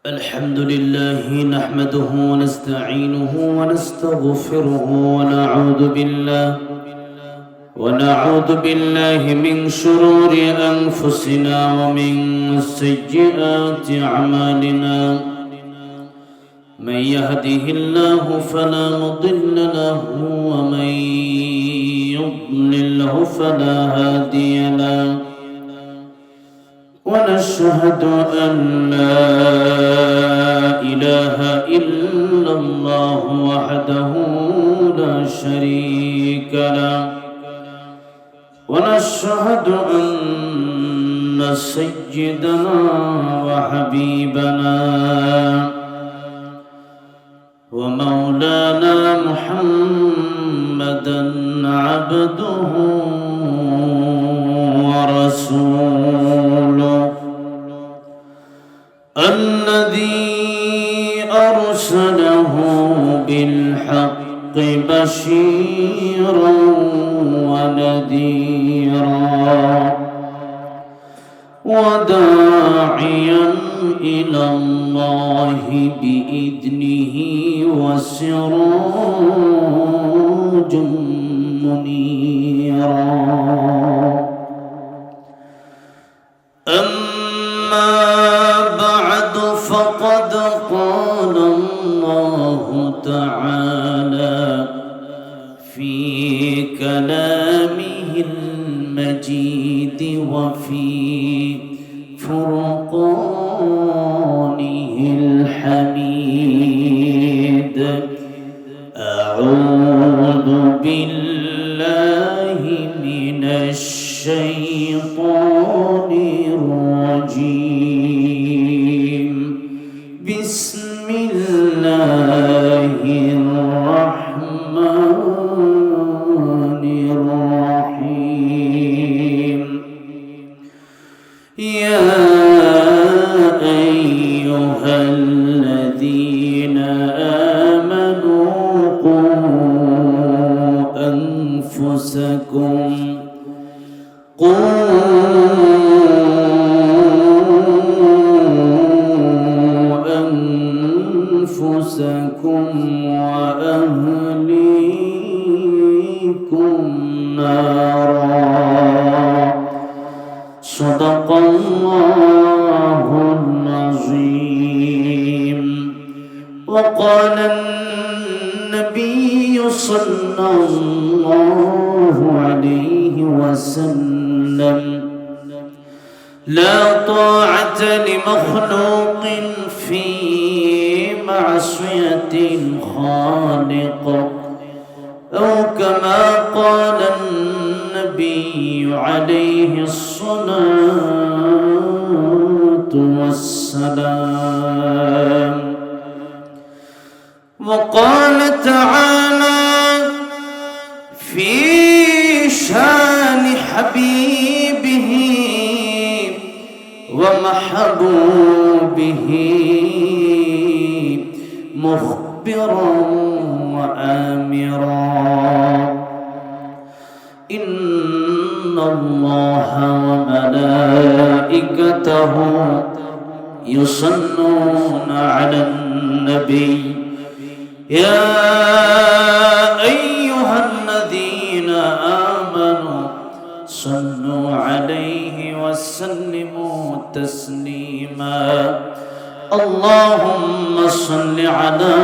الحمد لله نحمده ونستعينه ونستغفره ونعوذ بالله من شرور أنفسنا ومن سيئات أعمالنا. من يهده الله فلا مضل له ومن يضلله فلا هادي له. ونشهد أن لا إله إلا الله وحده لا شريك له. ونشهد أن سيدنا وحبيبنا ومولانا محمدا عبده ورسوله الذي أرسله بالحق بشيرا ونذيرا وداعيا إلى الله بإذنه وسراجا منيرا. أما بعد فقد قال الله تعالى في كلامه المجيد وفي فرقانه الحميد. أعوذ بالله من الشيطان الرجيم. بسم الله الرحمن الرحيم. يا أيها الذين آمنوا قوا أنفسكم وأهليكم نارا. صدق الله العظيم. وقال النبي صلى الله عليه وسلم: لا طاعة لمخلوق في معصية الخالق، أو كما قال النبي عليه الصلاة والسلام. وقال تعالى في شان حبيبه ومحبوبه مخبرا وآمرا: إن الله وملائكته يصلون على النبي يا أيها الذين آمنوا صلوا عليه وسلموا تسليما. اللهم صل على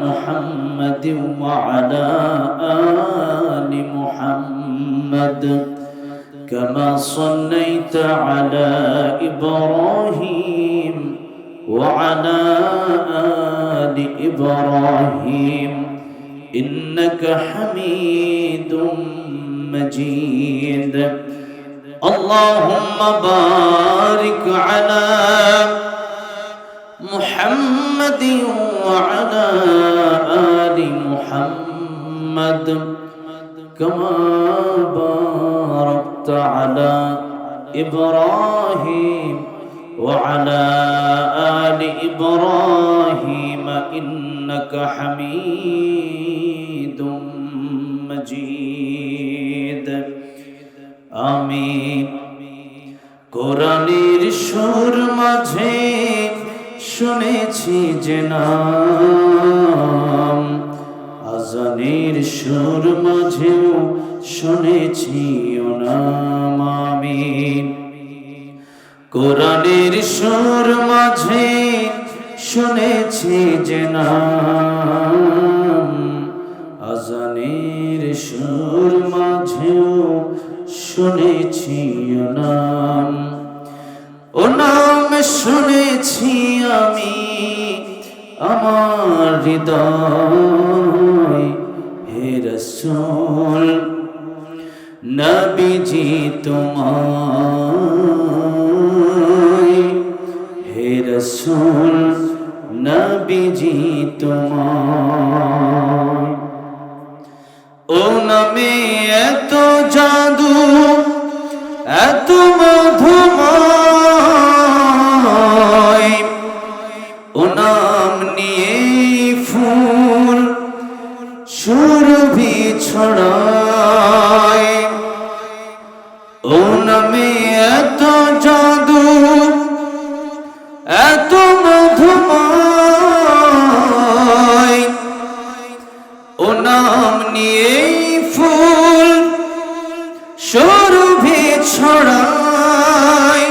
محمد وعلى آل محمد كما صليت على إبراهيم وعلى آل إبراهيم إنك حميد مجيد. اللهم بارك على محمد وعلى آل محمد كما باركت على إبراهيم وعلى آل إبراهيم إنك حميد مجيد. آمين. কোরআনের সুর মাঝে শুনেছি যে নাম, আজানের সুর মাঝেও শুনেছি ও নাম আমি। কোরআনের সুর মাঝে শুনেছি যে নাম, আজানের সুর মাঝেও শুনেছি ও নাম। ও নাম শুনেছি আমি আমার হৃদয়, হে রাসূল নবীজি তোমায়, হে রাসূল নবীজি তোমায়। ও নামে এত জাদু, এত মধুময়, ও নাম নিয়ে ফুল সুরভি ছড়ায়। ও নামে এত জাদু, এত মধুময়, ও নাম নিয়ে ফুল সুরভি ছড়ায়।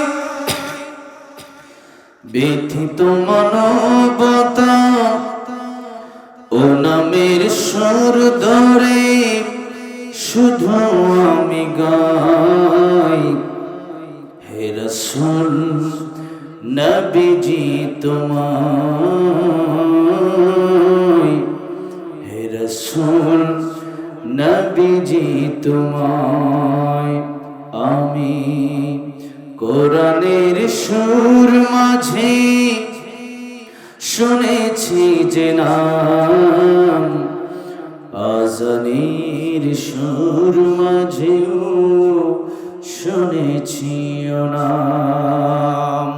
ব্যথিত মানবতা ও নামের সুর ধরে শুধু আমি গাই, হে রাসূল নবীজি তোমায়, হে রাসূল নবীজি তোমায় আমি। কোরআনের সুর মাঝে শুনেছি যে নাম, আজানের সুর মাঝেও শুনেছি ও নাম।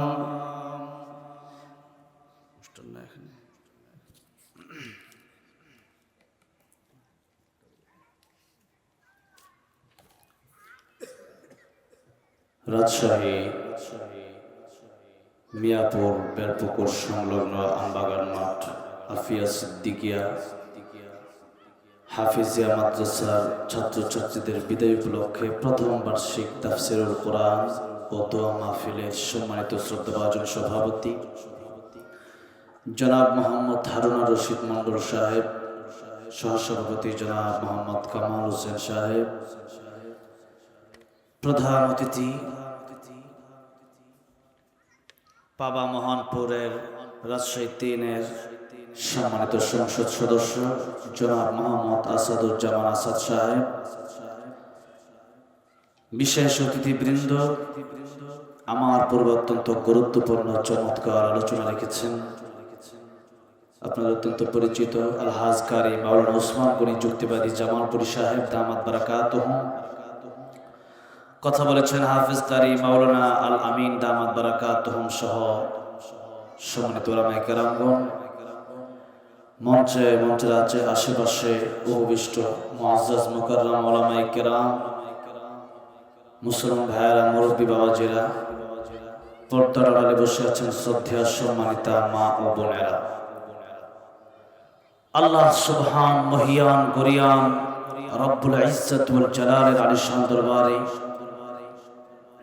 রাজশাহী মিয়াপুর বেলপুকুর সংলগ্ন আমবাগান মাঠ আফিয়া সিদ্দিকিয়া হাফিজিয়া মাদ্রাসার ছাত্রছাত্রীদের বিদায় উপলক্ষে প্রথম বার্ষিক তাফসীরুল কোরআন ও দোয়া মাহফিলের সম্মানিত শ্রদ্ধাভাজন সভাপতি জনাব মোহাম্মদ হারুন রশিদ মন্ডল সাহেব, সহসভাপতি জনাব মোহাম্মদ কামাল হোসেন সাহেব, প্রধান অতিথি পাবা মোহনপুরের রাজশাহী 3-এর সম্মানিত সংসদ সদস্য জনাব মোহাম্মদ আসাদুজ্জামান আসাদ সাহেব, বিশেষ অতিথিবৃন্দ, আমার পূর্বে অত্যন্ত গুরুত্বপূর্ণ চমৎকার আলোচনা রেখেছেন আপনাদের অত্যন্ত পরিচিত আলহাজ কারি মাওলানা ওসমান গনি যুক্তিবাদী জামালপুরী সাহেব দামাত বারাকাতুহুম। কথা বলেছেন হাফেজ কারি মাওলানা আল আমিন দামাত বারাকাতুহুম সহ সম্মানিত উলামায়ে কেরামগণ, মঞ্চের আছে আশেপাশে উপবিষ্ট মুআজ্জাজ মুকাররম উলামায়ে কেরাম, মুসলমান ভাইয়েরা, মুরব্বী বাবাজিরা, পর্দার আড়ালে বসে আছেন শ্রদ্ধেয় সম্মানিতা মা ও বোনেরা। আল্লাহ সুবহান মহিয়ান গরিয়ান রব্বুল ইজ্জত ওয়াল জালালের আলিশান দরবারে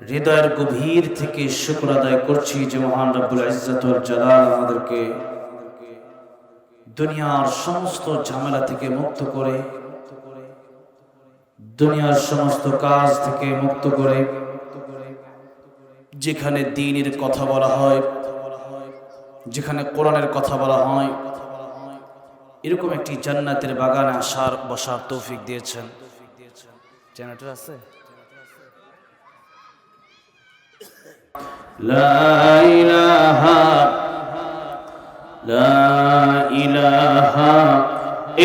হৃদয়ের গভীর থেকে শুকর আদায় করছি যে মহান রব্বুল ইজ্জত ওয়াল জালাল আমাদেরকে দুনিয়ার সমস্ত ঝামেলা থেকে মুক্ত করে, দুনিয়ার সমস্ত কাজ থেকে মুক্ত করে, যেখানে দ্বীনের কথা বলা হয়, যেখানে কোরআনের কথা বলা হয়, এরকম একটি জান্নাতের বাগানে আসার বসার তৌফিক দিয়েছেন। জেনারেটর আছে? লা ইলাহা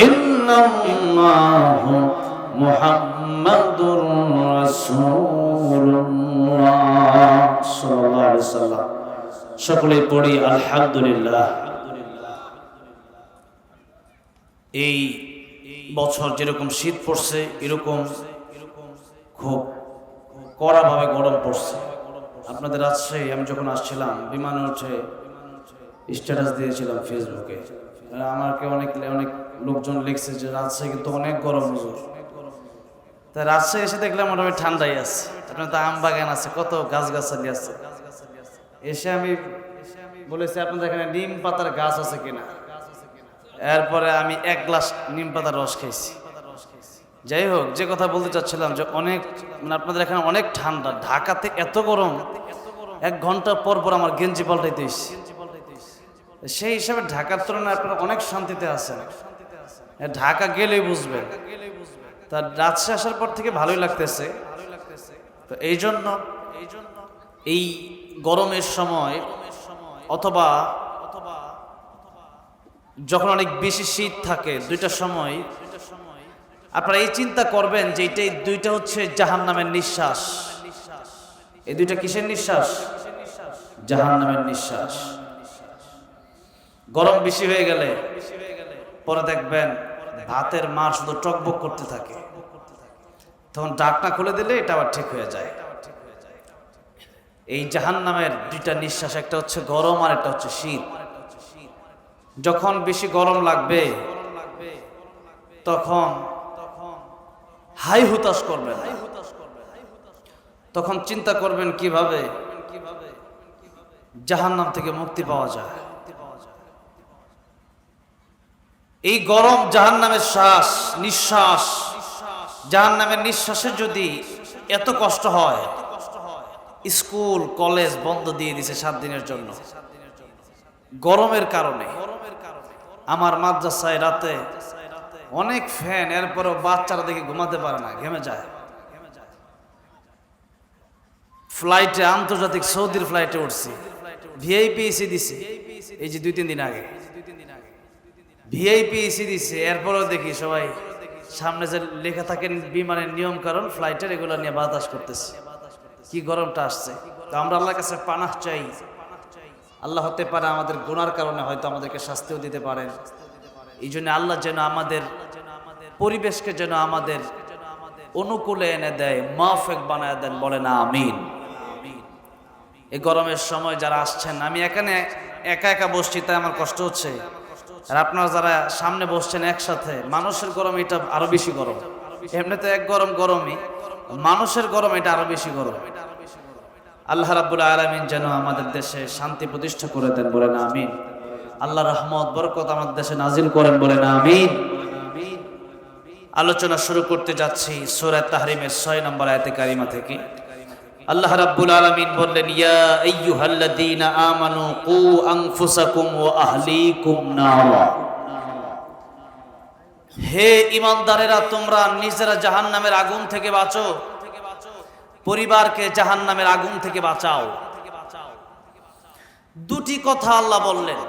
ইল্লাল্লাহু মুহাম্মাদুর রাসূলুল্লাহ সাল্লাল্লাহু আলাইহি ওয়াসাল্লাম। সকলে পড়ি আলহামদুলিল্লাহ। এই বছর যেরকম শীত পড়ছে, এরকম খুব কড়াভাবে গরম পড়ছে। আপনাদের রাজশাহী আমি যখন আসছিলাম বিমানে উঠে স্ট্যাটাস দিয়েছিলাম ফেসবুকে। আমাকে অনেক অনেক লোকজন লিখছে যে রাজশাহী কিন্তু অনেক গরম হুজুর। তাই রাজশাহী এসে দেখলাম মোটামুটি ঠান্ডাই আছে, আপনার তো আম বাগান আছে, কত গাছগাছালি আছে। এসে আমি বলেছি আপনাদের এখানে নিম পাতার গাছ আছে কিনা। এরপরে আমি 1 গ্লাস নিম পাতার রস খেয়েছি। যাই হোক, যে কথা বলতে চাচ্ছিলাম যে অনেক মানে আপনাদের এখানে অনেক ঠান্ডা, ঢাকাতে এত গরম, 1 ঘন্টা পর পর আমার গেঞ্জি পাল্টাইতে হয়েছে। সেই হিসাবে ঢাকার তুলনায় আপনারা অনেক শান্তিতে আছেন, ঢাকা গেলেই বুঝবেন। তার রাজশাহী আসার পর থেকে ভালোই লাগতেছে। তো এই জন্য এই গরমের সময় অথবা যখন অনেক বেশি শীত থাকে, দুইটা সময় আপনারা এই চিন্তা করবেন যে এইটাই দুইটা হচ্ছে জাহান্নামের নিঃশ্বাস। এই দুইটা কিসের নিঃশ্বাস? জাহান্নামের নিঃশ্বাস। গরম বেশি হয়ে গেলে পরে দেখবেন ভাতের মার শুধু টকবক করতে থাকে, তখন ঢাকনা খুলে দিলে এটা আবার ঠিক হয়ে যায়। এই জাহান্নামের দুইটা নিঃশ্বাস, একটা হচ্ছে গরম আর একটা হচ্ছে শীত। যখন বেশি গরম লাগবে তখন হাই হুতাশ করবেন, তখন চিন্তা করবেন কিভাবে জাহান্নাম থেকে মুক্তি পাওয়া যায়। এই গরম জাহান্নামের শ্বাস নিঃশ্বাস, জাহান্নামের নিঃশ্বাসে যদি এত কষ্ট হয়, স্কুল কলেজ বন্ধ দিয়ে দিছে 7 দিনের জন্য গরমের কারণে। আমার মাদ্রাসায় রাতে অনেক ফ্যান, এরপরেও বাচ্চারা দেখে ঘুমাতে পারে না, ঘেমে যায়। ফ্লাইটে, আন্তর্জাতিক সৌদির ফ্লাইটে উঠছি, ভিআইপি এসি দিছে এই যে 2-3 দিন আগে, ভিআইপি এসি দিছে। এরপরেও দেখি সবাই সামনে যে লেখা থাকেন বিমানের নিয়ম কারণ ফ্লাইটের, এগুলো নিয়ে বাতাস করতেছে। কি গরমটা আসছে! তো আমরা আল্লাহর কাছে পানাহ চাই। আল্লাহ হতে পারে আমাদের গুনার কারণে হয়তো আমাদেরকে শাস্তিও দিতে পারেন। এই জন্য আল্লাহ যেন আমাদের পরিবেশকে যেন আমাদের অনুকূলে এনে দেয়, মাফেক বানায় দেন, বলেন আমিন। এই গরমের সময় যারা আসছেন, আমি এখানে একা একা বসছি তাই আমার কষ্ট হচ্ছে, আর আপনারা যারা সামনে বসছেন একসাথে, মানুষের গরম এটা আরো বেশি গরম। এমনিতে এক গরম গরমই, মানুষের গরম এটা আরো বেশি গরম। আল্লাহ রাব্বুল আলামিন যেন আমাদের দেশে শান্তি প্রতিষ্ঠা করে দেন, বলেন আমিন। আল্লাহ রহমত বরকত আমাদের দেশে নাজিল করেন, বলেন আমিন। আলোচনা শুরু করতে যাচ্ছি সূরা তাহরিমের 6 নম্বর আয়াতে কারিমা থেকে। আল্লাহ রাব্বুল আলামিন বললেন, ইয়া আইয়ুহাল্লাযীনা আমানু কু আনফুসাকুম ওয়া আহলিকুম নারা। হে ঈমানদারেরা, তোমরা নিজেরা জাহান্নামের আগুন থেকে বাঁচো, পরিবারকে জাহান্নামের আগুন থেকে বাঁচাও। দুটি কথা আল্লাহ বললেন,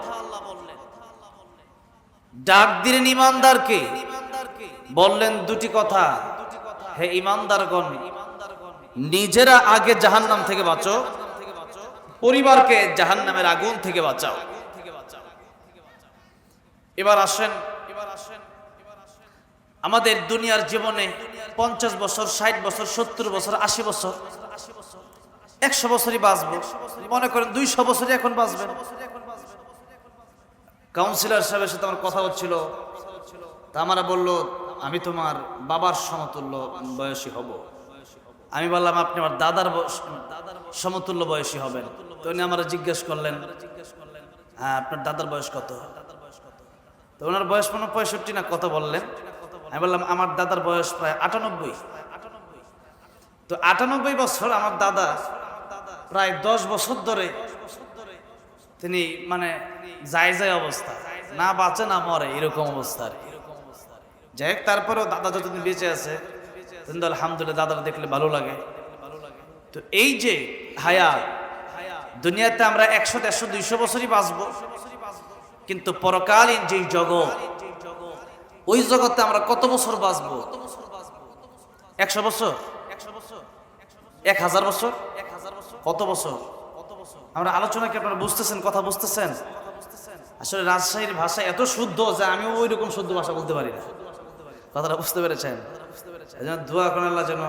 ডাক দিলেন ঈমানদারকে, বললেন দুটি কথা। হে ঈমানদারগণ, নিজেরা আগে জাহান্নাম থেকে বাঁচো, পরিবারকে জাহান্নামের আগুন থেকে বাঁচাও। এবার আসেন, আমাদের দুনিয়ার জীবনে 50 বছর, 60 বছর, 70 বছর, 80 বছর, 100 বছরই বাঁচবো, মনে করেন 200 বছরই এখন বাঁচবেন। কাউন্সিলর সাহেবের সাথে আমার কথা হচ্ছিল, তা আমারা বলল আমি তোমার বাবার সমতুল্য বয়সী হব। আমি বললাম আপনি আমার দাদার সমতুল্য বয়সী হবেন। তো উনি আমরা জিজ্ঞেস করলেন, হ্যাঁ আপনার দাদার বয়স কত? তো ওনার বয়স 65 না কত বললেন। আমি বললাম আমার দাদার বয়স প্রায় 98। তো 98 বছর আমার দাদা প্রায় 10 বছর ধরে তিনি মানে যায় অবস্থা, না বাঁচে না মরে, এরকম অবস্থা। যাই হোক, তারপরেও দাদা যতদিন বেঁচে আছে কিন্তু আলহামদুলিল্লাহ, দাদারা দেখলে ভালো লাগে। তো এই যে হায়াত, দুনিয়াতে আমরা 100, 150, 200 বছরই বাঁচবো, কিন্তু পরকালীন যে জগৎ, ওই জগতে আমরা কত বছর বাঁচবো? 100 বছর, 1000 বছর, কত বছর? আমরা আলোচনা কি আপনারা বুঝতেছেন? কথা বুঝতেছেন? আসলে রাজশাহীর ভাষা এত শুদ্ধ যে আমিও ওই রকম শুদ্ধ ভাষা বলতে পারি না। কথাটা বুঝতে পেরেছেন? এই জন্য দোয়া করেন আল্লাহ যেন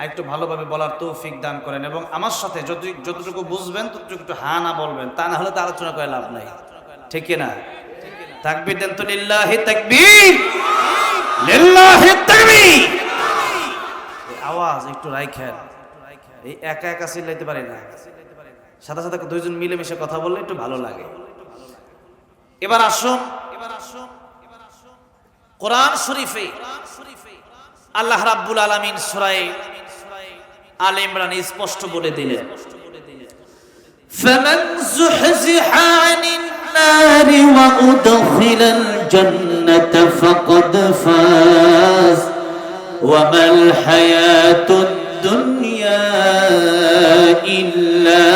আরেকটু ভালোভাবে বলার তৌফিক দান করেন, এবং আমার সাথে যতটুকু বুঝবেন ততটুকু একটু হা না বলবেন, তা না হলে তো আলোচনা করে লাভ নাই। ঠিক না? তাকবীর দেন তো, লিল্লাহি তাকবীর, লিল্লাহি তাকবীর। আওয়াজ একটু রাখেন, এই একা একা চিল্লাইতে পারি না, সাথে সাথে দুইজন মিলেমিশে কথা বললে একটু ভালো লাগে। এবার আসুন কোরআন শরীফে আল্লাহ রাব্বুল আলামিন সূরা আলে ইমরান স্পষ্ট বলে দিলেন, ফামান যুহজিহা আনিন নারি ওয়া উদখিলাল জান্নাতা ফাকাদ ফাজ ওয়া মাল হায়াতুদ দুনিয়া ইল্লা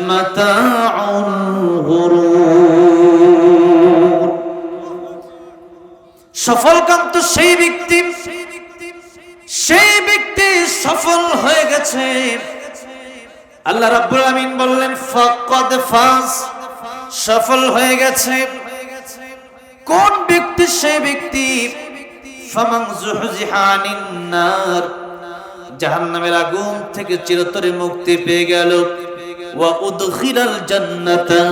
মাতাউল গুরুর। সফলকান্ত সেই ব্যক্তি সফল হয়ে গেছে। আল্লাহ রাব্বুল আলামিন বললেন ফাকাদ ফাজ, সফল হয়ে গেছে। কোন ব্যক্তি? সেই ব্যক্তি ফামান যুহজিহা আনিন নার, জাহান্নামের আগুন থেকে চিরতরে মুক্তি পেয়ে গেল, ওয়া উদখিলাল জান্নাতা,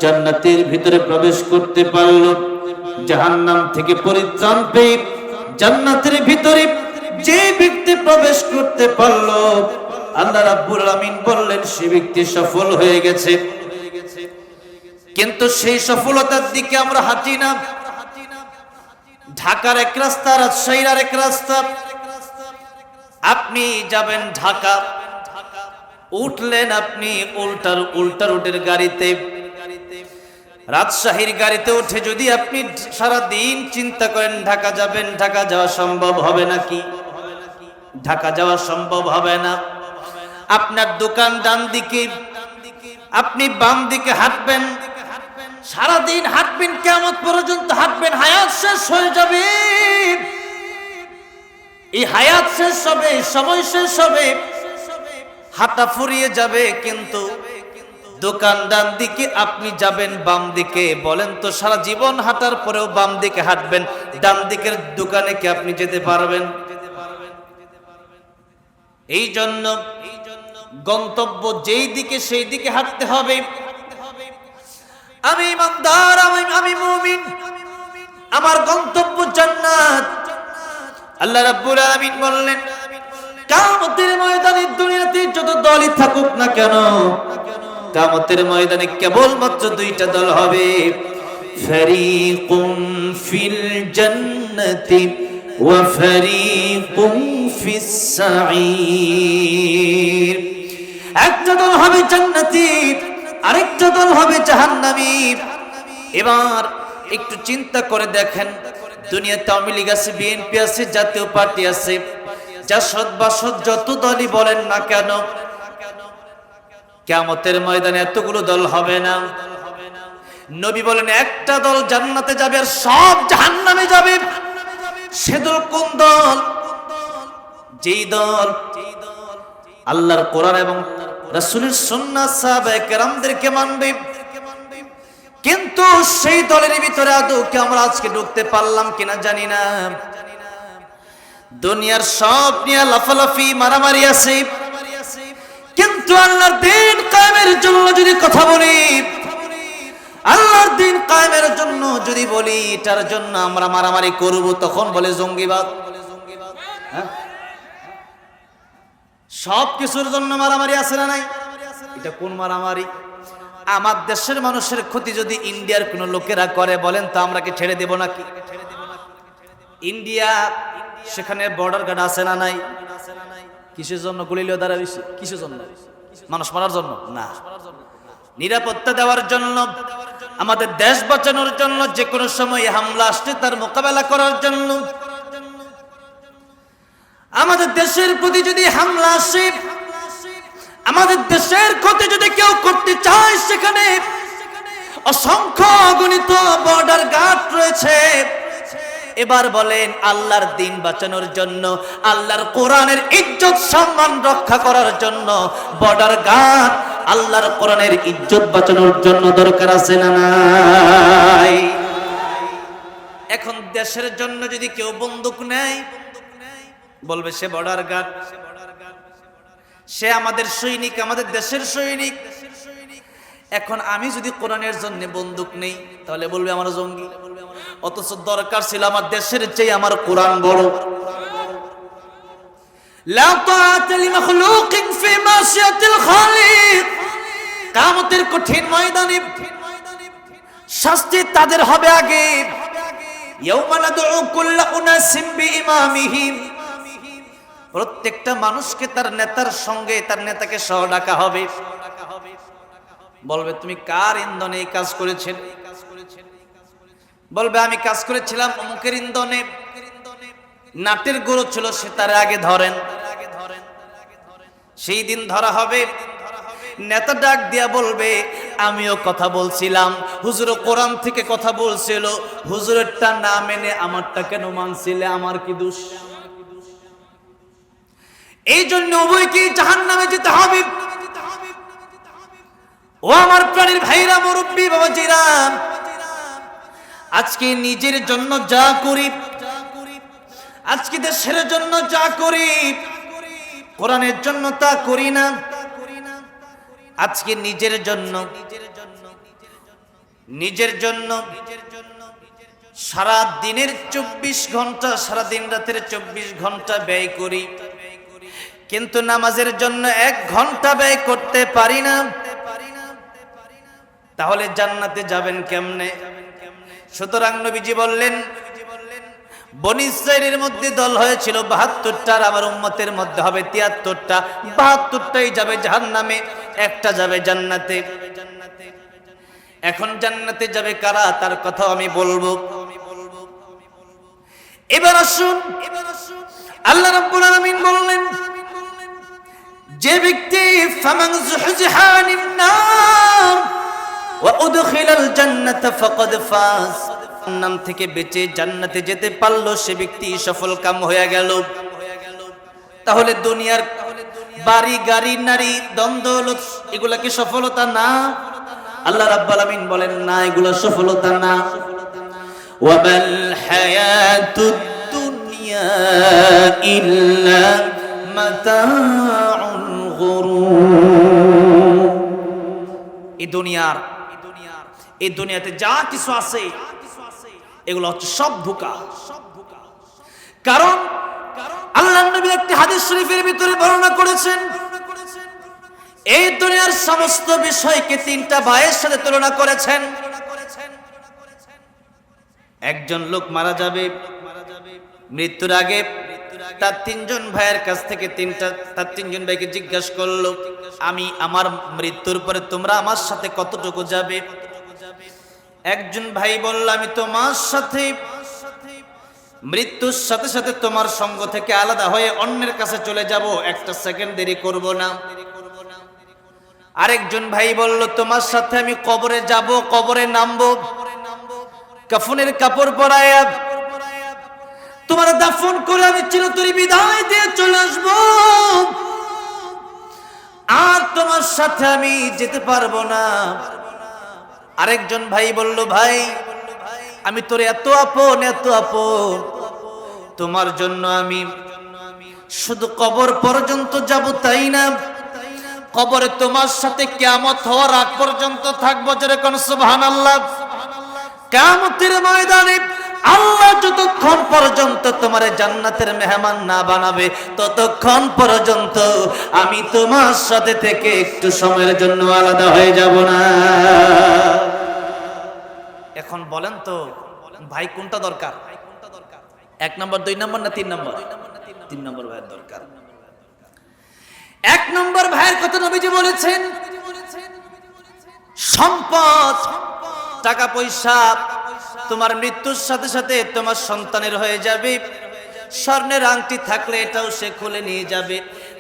জান্নাতের ভিতরে প্রবেশ করতে পারল। জাহান্নাম থেকে পরিত্রাণ পেয়ে জান্নাতের ভিতরে যে ব্যক্তি প্রবেশ করতে পারল, আল্লাহ রাব্বুল আলামিন বললেন সে ব্যক্তি সফল হয়ে গেছে। কিন্তু সেই সফলতার দিকে আমরা হাঁটি না। ঢাকার এক রাস্তা, রাজশাহীর আরেক রাস্তা। আপনি যাবেন ঢাকা, উঠলেন আপনি উল্টা রুটের গাড়িতে, রাজশাহীর গাড়িতে উঠে যদি আপনি সারা দিন চিন্তা করেন ঢাকা যাবেন, ঢাকা যাওয়া সম্ভব হবে নাকি? ঢাকা যাওয়া সম্ভব হবে না। আপনার দোকান ডান দিকে, আপনি বাম দিকে হাঁটবেন, সারাদিন হাঁটবেন, কিয়ামত পর্যন্ত হাঁটবেন, হায়াত শেষ হয়ে যাবে। এই হায়াত শেষ হবে, সময় শেষ হবে, হাঁটা ফুরিয়ে যাবে। কিন্তু দোকান ডান দিকে, আপনি যাবেন বাম দিকে। বলেন তো, সারা জীবন হাঁটার পরেও বাম দিকে হাঁটবেন, ডান দিকের দোকানে কি আপনি যেতে পারবেন? এই জন্য গন্তব্য যেই দিকে সেই দিকে হাঁটতে হবে। আমি ইমানদার, আমি মুমিন, আমার গন্তব্য জান্নাত। আল্লাহ রাব্বুল আলামিন বললেন কিয়ামতের ময়দানে দুনিয়াতে যত দলই থাকুক না কেন, কিয়ামতের ময়দানে কেবলমাত্র দুইটা দল হবে, ফারিকুন ফিল জান্নাতি ওয়া ফারিকুন ফিস সাঈর। একটা দল হবে জান্নাতি, আরেকটা দল হবে জাহান্নামী। এবার একটু চিন্তা করে দেখেন, দুনিয়াতে আওয়ামী লীগ আছে, বিএনপি আছে, জাতীয় পার্টি আছে, জাসদ বাসদ যত দলই বলেন না কেন, কিয়ামতের ময়দানে এতগুলো দল হবে না। নবী বলেন একটা দল জান্নাতে যাবে আর সব জাহান্নামে যাবে। সে দল কোন দল? যেই দল আল্লাহর কোরআন এবং রাসূলের সুন্নাহ সাহাবায়ে কেরামদেরকে মানবে। কিন্তু সেই দলের ভিতরে আদৌ কি আমরা আজকে ঢুকতে পারলাম কিনা জানি না। দুনিয়ার সব নিয়ে লাফালাফি মারামারি আছে, কিন্তু আল্লাহর দ্বীন কায়েমের জন্য যদি কথা বলি, আল্লাহর দ্বীন কায়েমের জন্য যদি বলি, এটার জন্য আমরা মারামারি করব, তখন বলে জঙ্গিবাদ। সব কিছুর জন্য মারামারি আছে না নাই? এটা কোন মারামারি? আমার দেশের মানুষের ক্ষতি যদি ইন্ডিয়ার কোন লোকেরা করে, বলেন তো আমরা কি ছেড়ে দেব নাকি? ইন্ডিয়া সেখানে বর্ডার গার্ড আছে না নাই? কিসের জন্য? গুলিলিও দ্বারা বেশি কিসের জন্য? মানুষ মারার জন্য না, নিরাপত্তা দেওয়ার জন্য, আমাদের দেশ বাঁচানোর জন্য, যে কোনো সময় হামলা আসলে তার মোকাবেলা করার জন্য। আমাদের দেশের প্রতি যদি হামলা আসে, আমাদের দেশের ক্ষতি যদি কেউ করতে চায়, সেখানে অসংখ্য অগণিত বর্ডার গার্ড রয়েছে। এবার বলেন, আল্লাহর দ্বীন বাঁচানোর জন্য, আল্লাহর কোরআনের ইজ্জত সম্মান রক্ষা করার জন্য বর্ডার গার্ড, আল্লাহর কোরআনের ইজ্জত বাঁচানোর জন্য দরকার আছে না নাই? এখন দেশের জন্য যদি কেউ বন্দুক নেয়, বলবে সে বর্ডার গার্ড, সে আমাদের সৈনিক, আমাদের দেশের সৈনিক। এখন আমি যদি কোরআনের জন্য বন্দুক নেই তাহলে বলবে আমার জঙ্গি, অথচ দরকার ছিল আমার দেশের চেয়ে আমার কোরআন বড়। লা তাআতা লিমাখলুকিন ফি মাসিয়াতিল খালিক। কিয়ামতের কঠিন ময়দানে শাস্তি তাদের হবে আগে। ইয়াউমা নাদউ কুল্লা উনাসিম বিইমামিহিম। প্রত্যেকটা মানুষকে তার নেতার সঙ্গে, তার নেতাকে সহ ডাকা হবে। বলবে তুমি কার ইন্ধনে এই কাজ করেছেন? বলবে আমি কাজ করেছিলাম অমুকের ইন্ধনে। নাটের গরু ছিল সে তার আগে ধরেন। সেই দিন ধরা হবে। নেতা ডাক দিয়া বলবে আমিও কথা বলছিলাম, হুজুর কোরআন থেকে কথা বলছিল, হুজুরেরটা না মেনে আমারটা কেন মানছিলে? আমার কি দোষ? এই জন্য উভয়কে জাহান্নামে যেতে হবে। ও আমার প্রাণের ভাইরা, মুরব্বী বাবাজিরা, আজকে নিজের জন্য যা করি, আজকে দেশের জন্য যা করি, কোরআনের জন্য তা করি না। আজকে নিজের জন্য সারা দিনের 24 ঘন্টা, সারা দিন রাতের 24 ঘন্টা ব্যয় করি, কিন্তু নামাজের জন্য 1 ঘন্টা ব্যয় করতে পারি না। তাহলে জান্নাতে যাবেন কেমনে? সুতরাং নবীজি বললেন, বনী ইসরাইলের মধ্যে দল হয়েছিল 72টা, আমার উম্মতের মধ্যে হবে 73টা। 72টাই যাবে জাহান্নামে, একটা যাবে জান্নাতে। এখন জান্নাতে যাবে কারা, তার কথা আমি বলবো। এবার আসুন, আল্লাহ রাব্বুল আলামিন বললেন, যে ব্যক্তি ফামান যুহজিহা আনিন নার ওয়া উদখিলাল জান্নাতা ফাকাদ ফাজ, জাহান্নাম থেকে বেঁচে জান্নাতে যেতে পারলো সে ব্যক্তি সফল কাম হয়ে গেল। তাহলে দুনিয়ার বাড়ি, গাড়ি, নারী, দ্বন্দ্ব, এগুলা কি সফলতা না? আল্লাহ রাব্বুল আলামিন বলেন না, এগুলা সফলতা না। ওয়ামাল হায়াতুদ দুনিয়া ইল্লা মাতাউল গুরুর। এই দুনিয়াতে যা কিছু আছে এগুলো হচ্ছে সব ধোঁকা। কারণ আল্লাহর নবী একটি হাদিস শরীফের ভিতরে বর্ণনা করেছেন, এই দুনিয়ার সমস্ত বিষয়কে 3টা ভাইয়ের সাথে তুলনা করেছেন। একজন লোক মারা যাবে, মৃত্যুর আগে তার 3জন ভাইয়ের কাছ থেকে তার 3জন ভাইকে জিজ্ঞাসা করলো, আমি আমার মৃত্যুর পরে তোমরা আমার সাথে কতটুকু যাবে? একজন ভাই বলল, আমি তোমার সাথে মৃত্যুর সাথে সাথে তোমার সঙ্গ থেকে আলাদা হয়ে অন্যের কাছে চলে যাব, একটা সেকেন্ড দেরি করব না। আরেকজন ভাই বলল, তোমার সাথে আমি কবরে যাব, কবরে নামবো, কাফনের কাপড় পরায়া তোমার দাফন করে আমি চিরতরে বিদায় দিয়ে চলে আসবো, আর তোমার সাথে আমি যেতে পারবো না। আরেকজন ভাই বলল, ভাই আমি তোর এত আপন, তোমার জন্য আমি শুধু কবর পর্যন্ত যাব তাই না, কবরে তোমার সাথে কিয়ামত হওয়ার আগ পর্যন্ত থাকবো। যেরকম সুবহানাল্লাহ। কিয়ামতের ময়দানে আল্লাহ যতক্ষণ পর্যন্ত তোমার জান্নাতের মেহমান না বানাবে ততক্ষণ পর্যন্ত আমি তোমার সাথে থেকে একটু সময়ের জন্য আলাদা হয়ে যাব না। এখন বলেন তো ভাই কোনটা দরকার? 1 নম্বর, 2 নম্বর না 3 নম্বর? 3 নম্বর ভাইয়ের দরকার। 1 নম্বর ভাইয়ের কথা নবীজি বলেছেন, সম্পদ, টাকা পয়সা তোমার মৃত্যুর সাথে সাথে তোমার সন্তানের হয়ে যাবে। স্বর্ণের আংটি থাকলে এটাও সে খুলে নিয়ে যাবে,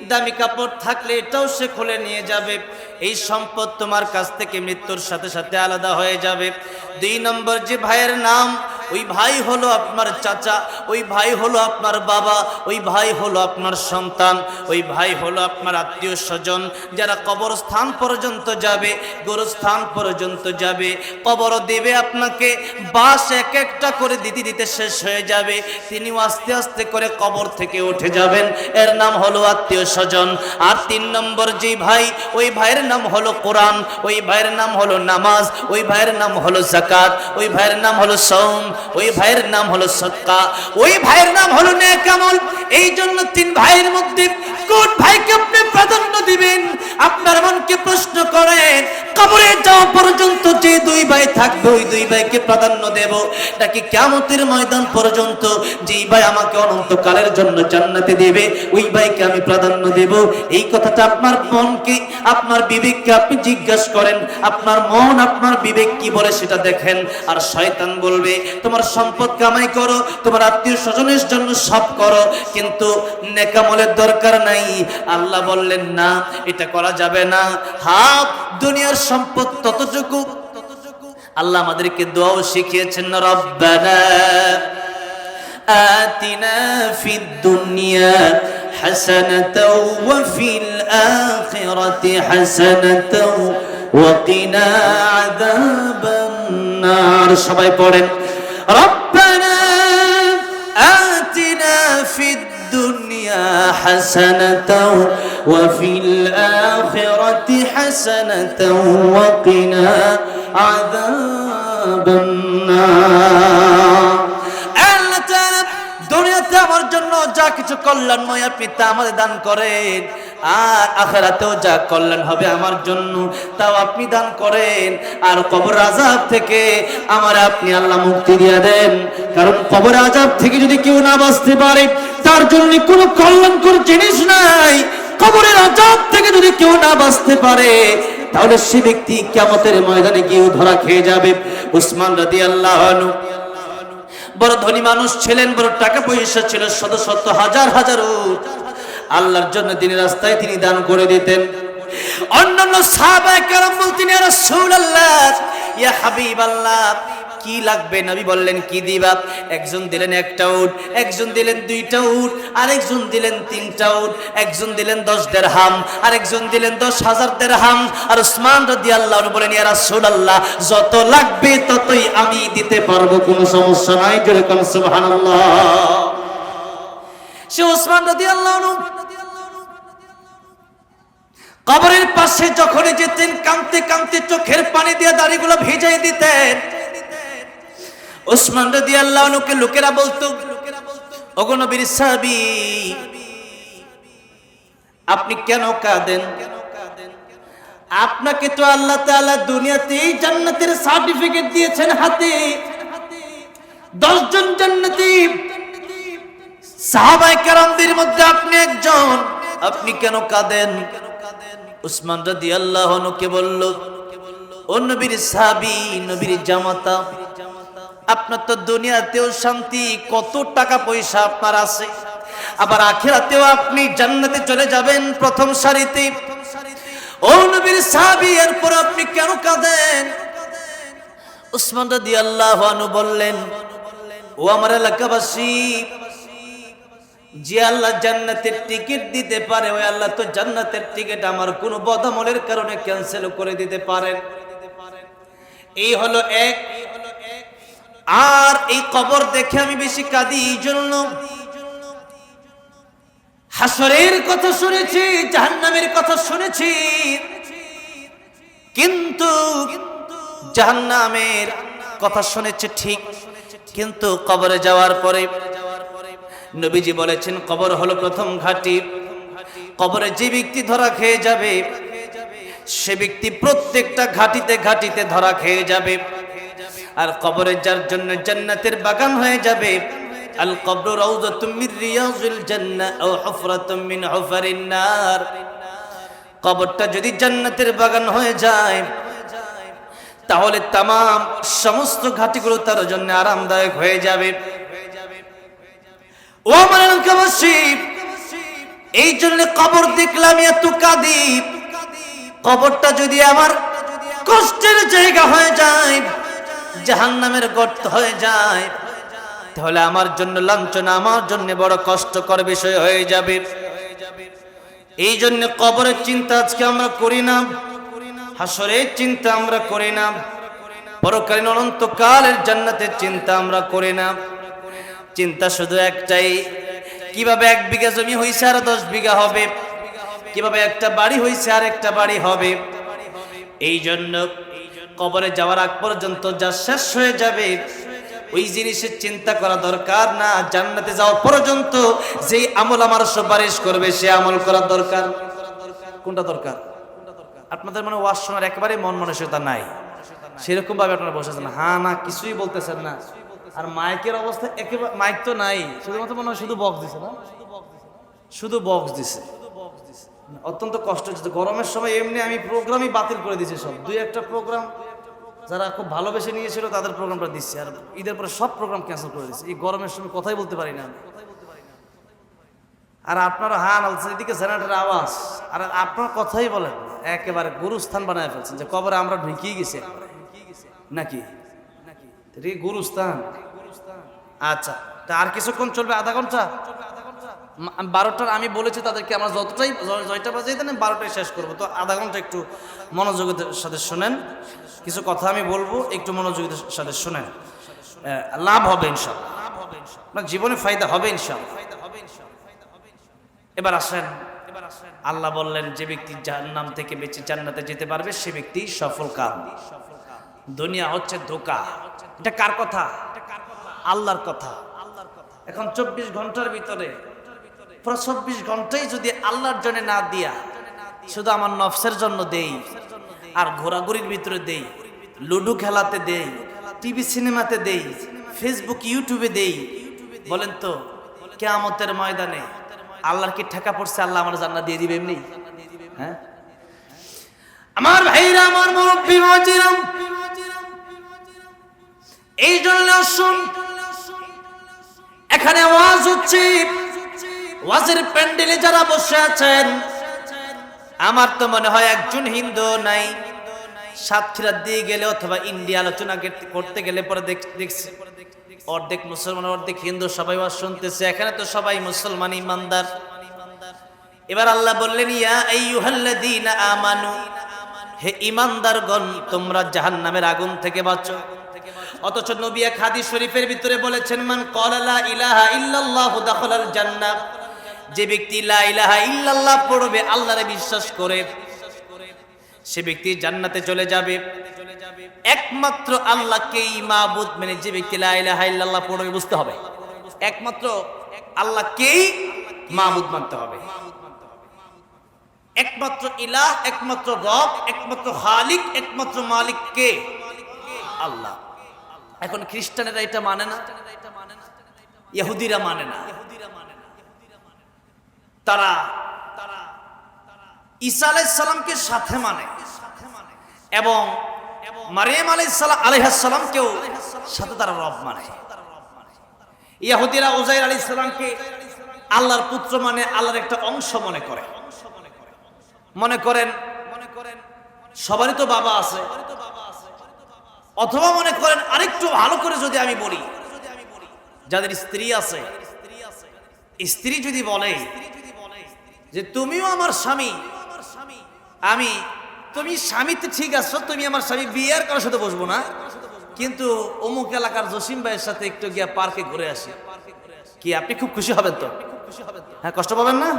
দামি কাপড় থাকলে এটাও সে খুলে নিয়ে যাবে। এই সম্পদ তোমার কাছ থেকে মৃত্যুর সাথে সাথে আলাদা হয়ে যাবে। 2 নম্বর যে ভাইয়ের নাম ওই ভাই হলো আপনার চাচা, ওই ভাই হলো আপনার বাবা, ওই ভাই হলো আপনার সন্তান, ওই ভাই হলো আপনার আত্মীয় স্বজন, যারা কবরস্থান পর্যন্ত যাবে, গোরস্থান পর্যন্ত যাবে, কবর দেবে আপনাকে, বাস এক একটা করে দিতে দিতে শেষ হয়ে যাবে, তিনিও আস্তে আস্তে করে কবর থেকে উঠে যাবেন, এর নাম হলো আত্মীয় স্বজন। আর 3 নম্বর যে ভাই, ওই ভাইয়ের নাম হলো কোরআন, ওই ভাইয়ের নাম হলো নামাজ, ওই ভাইয়ের নাম হলো যাকাত, ওই ভাইয়ের নাম হলো সওম, ওই ভাইয়ের নাম হলো সদকা, ওই ভাইয়ের নাম হলো নেক আমল। এই জন্য 3 ভাইয়ের মধ্যে কোন ভাইকে আপনি প্রাধান্য দিবেন? আপনার মনকে প্রশ্ন করেন, কবরে যাওয়া পর্যন্ত যে 2 ভাই থাকবে ওই 2 ভাইকে প্রাধান্য দেব, নাকি কিয়ামতের ময়দান পর্যন্ত যেই ভাই আমাকে অনন্তকালের জন্য জান্নাতে দেবে ওই ভাইকে আমি প্রাধান্য দেব? এই কথাটা আপনার মনকে, আপনার বিবেককে আপনি জিজ্ঞাসা করেন, আপনার মন আপনার বিবেক কি বলে সেটা দেখেন। আর শয়তান বলবে তোমার সম্পদ কামাই করো, তোমার আত্মীয় স্বজনের জন্য সব করো, কিন্তু নেক আমলের দরকার নাই। আল্লাহ বললেন না, এটা করা যাবে না। হাত দুনিয়ার সম্পদ ততটুকু। আল্লাহ আমাদেরকে দোয়াও শিখিয়েছেন, রব্বানা আতিনা ফিদ দুনিয়া হাসানাতাও ওয়া ফিল আখিরাতি হাসানাতাও ওয়া কিনা আযাবান নার। সবাই পড়েন, রব্বানা আতিনা ফিদ দুনিয়া হাসানাতাও ওয়া ফিল আখিরাতি হাসানাতাও ওয়া কিনা আযাবান নার। আল্লাহ তাআলা দুনিয়াতে আমার জন্য যা কিছু কল্যাণময় আপনি তা আমাদের দান করেন, আর আখিরাতেও যা কল্যাণ হবে আমার জন্য তাও আপনি দান করেন। আর কবর আযাব থেকে আমার আপনি আল্লাহ মুক্তি দিয়ে দেন, কারণ কবর আযাব থেকে যদি কেউ না বাঁচতে পারে তার জন্য কোনো কল্যাণকর জিনিস নাই। কবরের আযাব থেকে যদি কেউ না বাঁচতে পারে তাহলে সে ব্যক্তি কিয়ামতের ময়দানে গিয়ে ধরা খেয়ে যাবে। উসমান রাদিয়াল্লাহু আনহু বড় ধনী মানুষ ছিলেন, বড় টাকা পয়সা ছিল, শত শত হাজার হাজার উট আল্লাহর জন্য দিনের রাস্তায় তিনি দান করে দিতেন। অন্যান্য সাহাবায়ে কেরাম বলতেন, ইয়া রাসূলুল্লাহ, ইয়া হাবিবাল্লাহ, কি লাগবে? নবী বললেন, কি দিবা? একজন দিলেন 1টা উট, একজন দিলেন 2টা উট, আরেকজন দিলেন 3টা উট, একজন দিলেন 10 দিরহাম, আরেকজন দিলেন 10,000 দিরহাম। আর উসমান রাদিয়াল্লাহু আনহু বলেন, ইয়া রাসূলুল্লাহ, যত লাগবে ততই আমি দিতে পারবো, কোনো সমস্যা নাই। যেরকম সুবহানাল্লাহ। সে উসমান রাদিয়াল্লাহু আনহু কবরের পাশে যখনই যেতেন কাঁদতে কাঁদতে চোখের পানি দিয়ে দাড়িগুলো ভিজিয়ে দিতেন। উসমান রাদিয়াল্লাহু আনহুকে লোকেরা বলতো, ওগো নবীর সাহাবী, আপনি কেন কাঁদেন? আপনাকে তো আল্লাহ তাআলা দুনিয়াতেই জান্নাতের সার্টিফিকেট দিয়েছেন হাতে। 10 জন জান্নাতি সাহাবায়ে কেরামদের মধ্যে আপনি একজন, আপনি কেন কাঁদেন? উসমান রাদিয়াল্লাহু আনহুকে বলল, ও নবীর সাহাবী, নবীর জামাতা, আপনার তো দুনিয়াতেও শান্তি, কত টাকা পয়সা আপনার আছে, আবার আখিরাতেও আপনি জান্নাতে চলে যাবেন প্রথম সারিতে। ও নবীর সাহাবী, এরপর আপনি কেন কাঁদেন? উসমান রাদিয়াল্লাহু আনহু বললেন, ও আমার এলাকাবাসী, যে আল্লাহ জান্নাতের টিকিট দিতে পারে ওই আল্লাহ তো জান্নাতের টিকিট আমার কোন বদআমলের কারণে ক্যান্সেল করে দিতে পারেন। এই হলো এক। আর এই কবর দেখে আমি বেশি কাঁদি এই জন্য, হাসরের কথা শুনেছি, জাহান্নামের কথা শুনেছি, কিন্তু জাহান্নামের কথা শুনেছি ঠিক, কিন্তু কবরে যাওয়ার পরে নবীজি বলেছেন কবর হলো প্রথম ঘাঁটি। কবরে যে ব্যক্তি ধরা খেয়ে যাবে সে ব্যক্তি প্রত্যেকটা ঘাটিতে ঘাটিতে ধরা খেয়ে যাবে। আর কবরে যার জন্য জান্নাতের বাগান হয়ে যাবে। আল কবরু রাউযাতুম মির রিয়াজিল জান্নাহ আও হুফরাতুম মিন হুফারিন নার। কবরটা যদি জান্নাতের বাগান হয়ে যায় তাহলে তাম সমস্ত ঘাটিগুলো তার জন্য আরামদায়ক হয়ে যাবে। ও আমার এলাকাবাসী, এই জন্য কবর দেখলাম এত কাঁদি। কবরটা যদি আমার কষ্টের জায়গা হয়ে যায়, জাহান্নামের গর্ত হয়ে যায়, তাহলে আমার জন্য লাঞ্ছনা, আমার জন্য বড় কষ্টকর বিষয় হয়ে যাবে। এই জন্য কবরের চিন্তা আজকে আমরা করি না, হাসরের চিন্তা আমরা করি না, পরকালীন অনন্তকালের জান্নাতের চিন্তা আমরা করি না। চিন্তা শুধু একটাই, কিভাবে 1 বিঘা জমি হইছে আর 10 বিঘা হবে, কিভাবে একটা বাড়ি হইছে আর একটা বাড়ি হবে। এই জন্য কবরে যাওয়ার আগ পর্যন্ত যা শেষ হয়ে যাবে ওই জিনিসের চিন্তা করা দরকার না। জান্নাতে যাওয়া পর্যন্ত যেই আমল আমার সুপারিশ করবে সে আমল করা দরকার। কোনটা দরকার? আপনাদের মনে ওয়াজ শোনার একেবারে মন মানসিকতা নাই, সেরকম ভাবে আপনারা বসেছেন, হ্যাঁ না কিছুই বলতেছেন না। আর মাইকের অবস্থা একেবারে, মাইক তো নাই, শুধুমাত্র মনে হয় শুধু বক্স দিছে না, শুধু বক্স দিছে। অত্যন্ত কষ্ট হচ্ছে। গরমের সময় এমনি আমি প্রোগ্রামই বাতিল করে দিয়েছি সব, 2-1টা প্রোগ্রাম যারা খুব ভালোবেসে নিয়েছিল তাদের প্রোগ্রামটা দিচ্ছি, আর ঈদের পরে সব প্রোগ্রাম ক্যান্সেল করে দিচ্ছি। এই গরমের সময় কথাই বলতে পারি না আমি। আর আপনারা হান আলছেন, এদিকে জেনারেটরের আওয়াজ, আর আপনার কথাই বলেন, একেবারে গুরুস্থান বানায় ফেলছেন যে কবরে আমরা ঢুকিয়ে গেছি নাকি গুরুস্থান। আচ্ছা, তা আর কিছুক্ষণ চলবে? আধা ঘন্টা? 12টার আমি বলেছি তাদেরকে আমরা যতটাই 9টা বাজে দেন 12টায় শেষ করবো, তো আধা ঘন্টা একটু মনোযোগের সাথে শোনেন। কিছু কথা আমি বলবো, একটু মনোযোগের সাথে শোনেন, লাভ হবে ইনশাআল্লাহ, আপনার জীবনে ফায়দা হবে ইনশাআল্লাহ। এবার আসেন, আল্লাহ বললেন যে ব্যক্তি জাহান্নাম থেকে বেঁচে জান্নাতে যেতে পারবে সে ব্যক্তি সফল কাম। দুনিয়া হচ্ছে ধোঁকা। এটা কার কথা? আল্লাহর কথা। এখন 24 ঘন্টার ভিতরে পুরো 24 ঘন্টাই যদি আল্লাহর জন্য না দিয়া শুধু আমার নফসের জন্য দেই, আর ঘোরাঘুরির ভিতরে দেই, লুডু খেলাতে দেই, টিভি সিনেমাতে দেই, ফেসবুক ইউটিউবে দেই, বলেন তো কিয়ামতের ময়দানে আল্লাহর কি ঠেকা পড়ছে? আল্লাহ আমার জান্নাত দিয়ে দিবে এমনি? হ্যাঁ আমার ভাইরা, আমার মুরব্বি মাজিরাম, এই জন্য শুন, এখানে ওয়াজ হচ্ছে, ওয়াজের প্যান্ডেলে যারা বসে আছেন, আমার তো মনে হয় একজন হিন্দু নাই। সাতক্ষীরার দিয়ে গেলে অথবা ইন্ডিয়া আলোচনা করতে গেলে পরে দেখছি অর্ধেক মুসলমান অর্ধেক হিন্দু, সবাই ওয়াজ শুনতেছে। এখানে তো সবাই মুসলমান ইমানদার। এবার আল্লাহ বললেন, ইয়া আইয়ুহাল্লাযীনা আমানু, হে ইমানদারগণ তোমরা জাহান্নামের আগুন থেকে বাঁচো। অথচ নবী এক হাদিস শরীফের ভিতরে বলেছেন, মান ক্বালা লা ইলাহা ইল্লাল্লাহু দাখালাল জান্নাহ, যে ব্যক্তি লা ইলাহা ইল্লাল্লাহ পড়বে, আল্লাহরে বিশ্বাস করে, সে ব্যক্তি জান্নাতে চলে যাবে। একমাত্র আল্লাহকেই মাবুদ মেনে যে ব্যক্তি লা ইলাহা ইল্লাল্লাহ পড়বে, বুঝতে হবে একমাত্র আল্লাহকেই মাবুদ মানতে হবে। একমাত্র ইলাহ, একমাত্র রব, একমাত্র খালিক, একমাত্র মালিক কে? আল্লাহ। এখন খ্রিস্টানেরা এটা মানে না, ইহুদিরা মানে না। তারা ঈসা আলাইহিস সালামকে সাথে মানে, এবং মারিয়াম আলাইহিস সালামকেও সাথে তারা রব মানে। ইহুদিরা উযাইর আলাইহিস সালামকে আল্লাহর পুত্র মানে, আল্লাহর একটা অংশ মনে করে। মনে করেন সবারই তো বাবা আছে, অথবা মনে করেন আরেকটু ভালো করে যদি আমি বলি, যাদের স্ত্রী আছে, স্ত্রী যদি বলে যে তুমিও আমার স্বামী, তুমি স্বামীতে ঠিক আছো, তুমি আমার স্বামী, বিয়ের কারোর সাথে বসবো না, কিন্তু অমুক এলাকার জসিম ভাইয়ের সাথে একটু গিয়া পার্কে ঘুরে আসি, কি আপনি খুব খুশি হবেন তো? হ্যাঁ, কষ্ট পাবেন না?